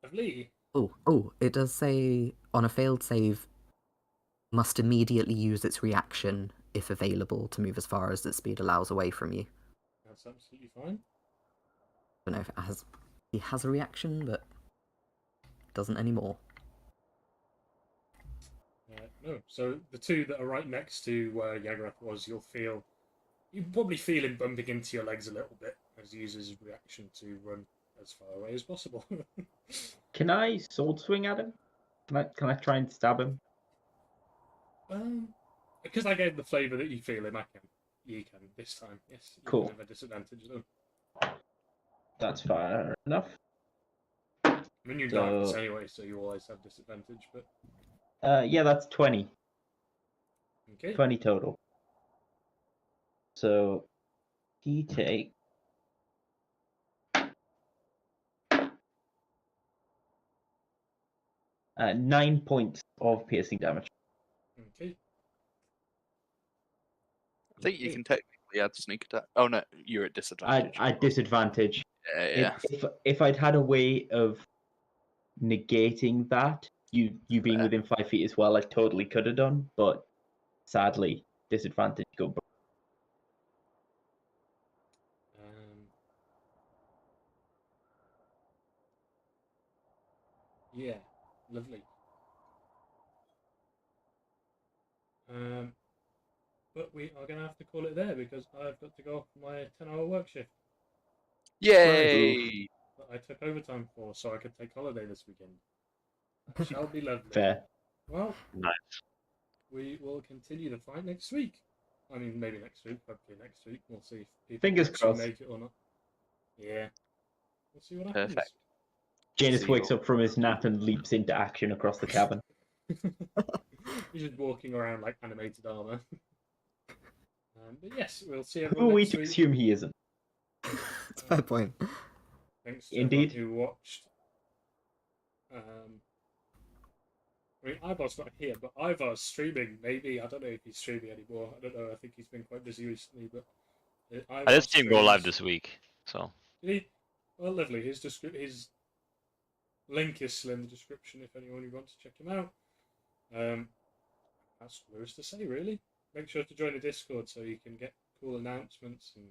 Lovely. Oh, it does say on a failed save, must immediately use its reaction, if available, to move as far as its speed allows away from you. That's absolutely fine. I don't know if he has a reaction, but doesn't anymore. No, so the two that are right next to where Yagarath was, you probably feel him bumping into your legs a little bit as he uses his reaction to run as far away as possible. Can I sword swing at him? Can I try and stab him? Because I gave the flavour that you feel him, I can. You can this time. Yes, you Cool. can have a disadvantage though. That's fair enough. I mean, you're darkness So anyway, so you always have disadvantage. But yeah, that's 20. okay, 20 total. So he takes 9 points of piercing damage. okay. I think you Okay. can technically add sneak attack. Oh no, you're at disadvantage. At disadvantage. Yeah, yeah. If I'd had a way of negating that, you being Fair. within 5 feet as well, I totally could have done, but sadly, disadvantage go. Yeah, lovely. But we are going to have to call it there because I've got to go off my 10-hour work shift Yay! that I took overtime for so I could take holiday this weekend. That shall be lovely. Fair. Well, Nice. we will continue the fight next week. I mean, maybe next week, hopefully next week. We'll see if people Fingers actually crossed. make it or not. Yeah. We'll see what happens. Perfect. Janus See wakes you. up from his nap and leaps into action across the cabin. He's just walking around like animated armor. But yes, we'll see Who everyone are we next to week. assume he isn't? It's a fair point. Thanks to Indeed. everyone who watched. I mean, Ivar's not here, but Ivar's streaming. Maybe I don't know if he's streaming anymore. I don't know. I think he's been quite busy recently. But I did see him go live streams. this week, so Did he? Well, lovely. His link is still in the description if anyone who wants to check him out. That's all there is to say, really. Make sure to join the Discord so you can get cool announcements and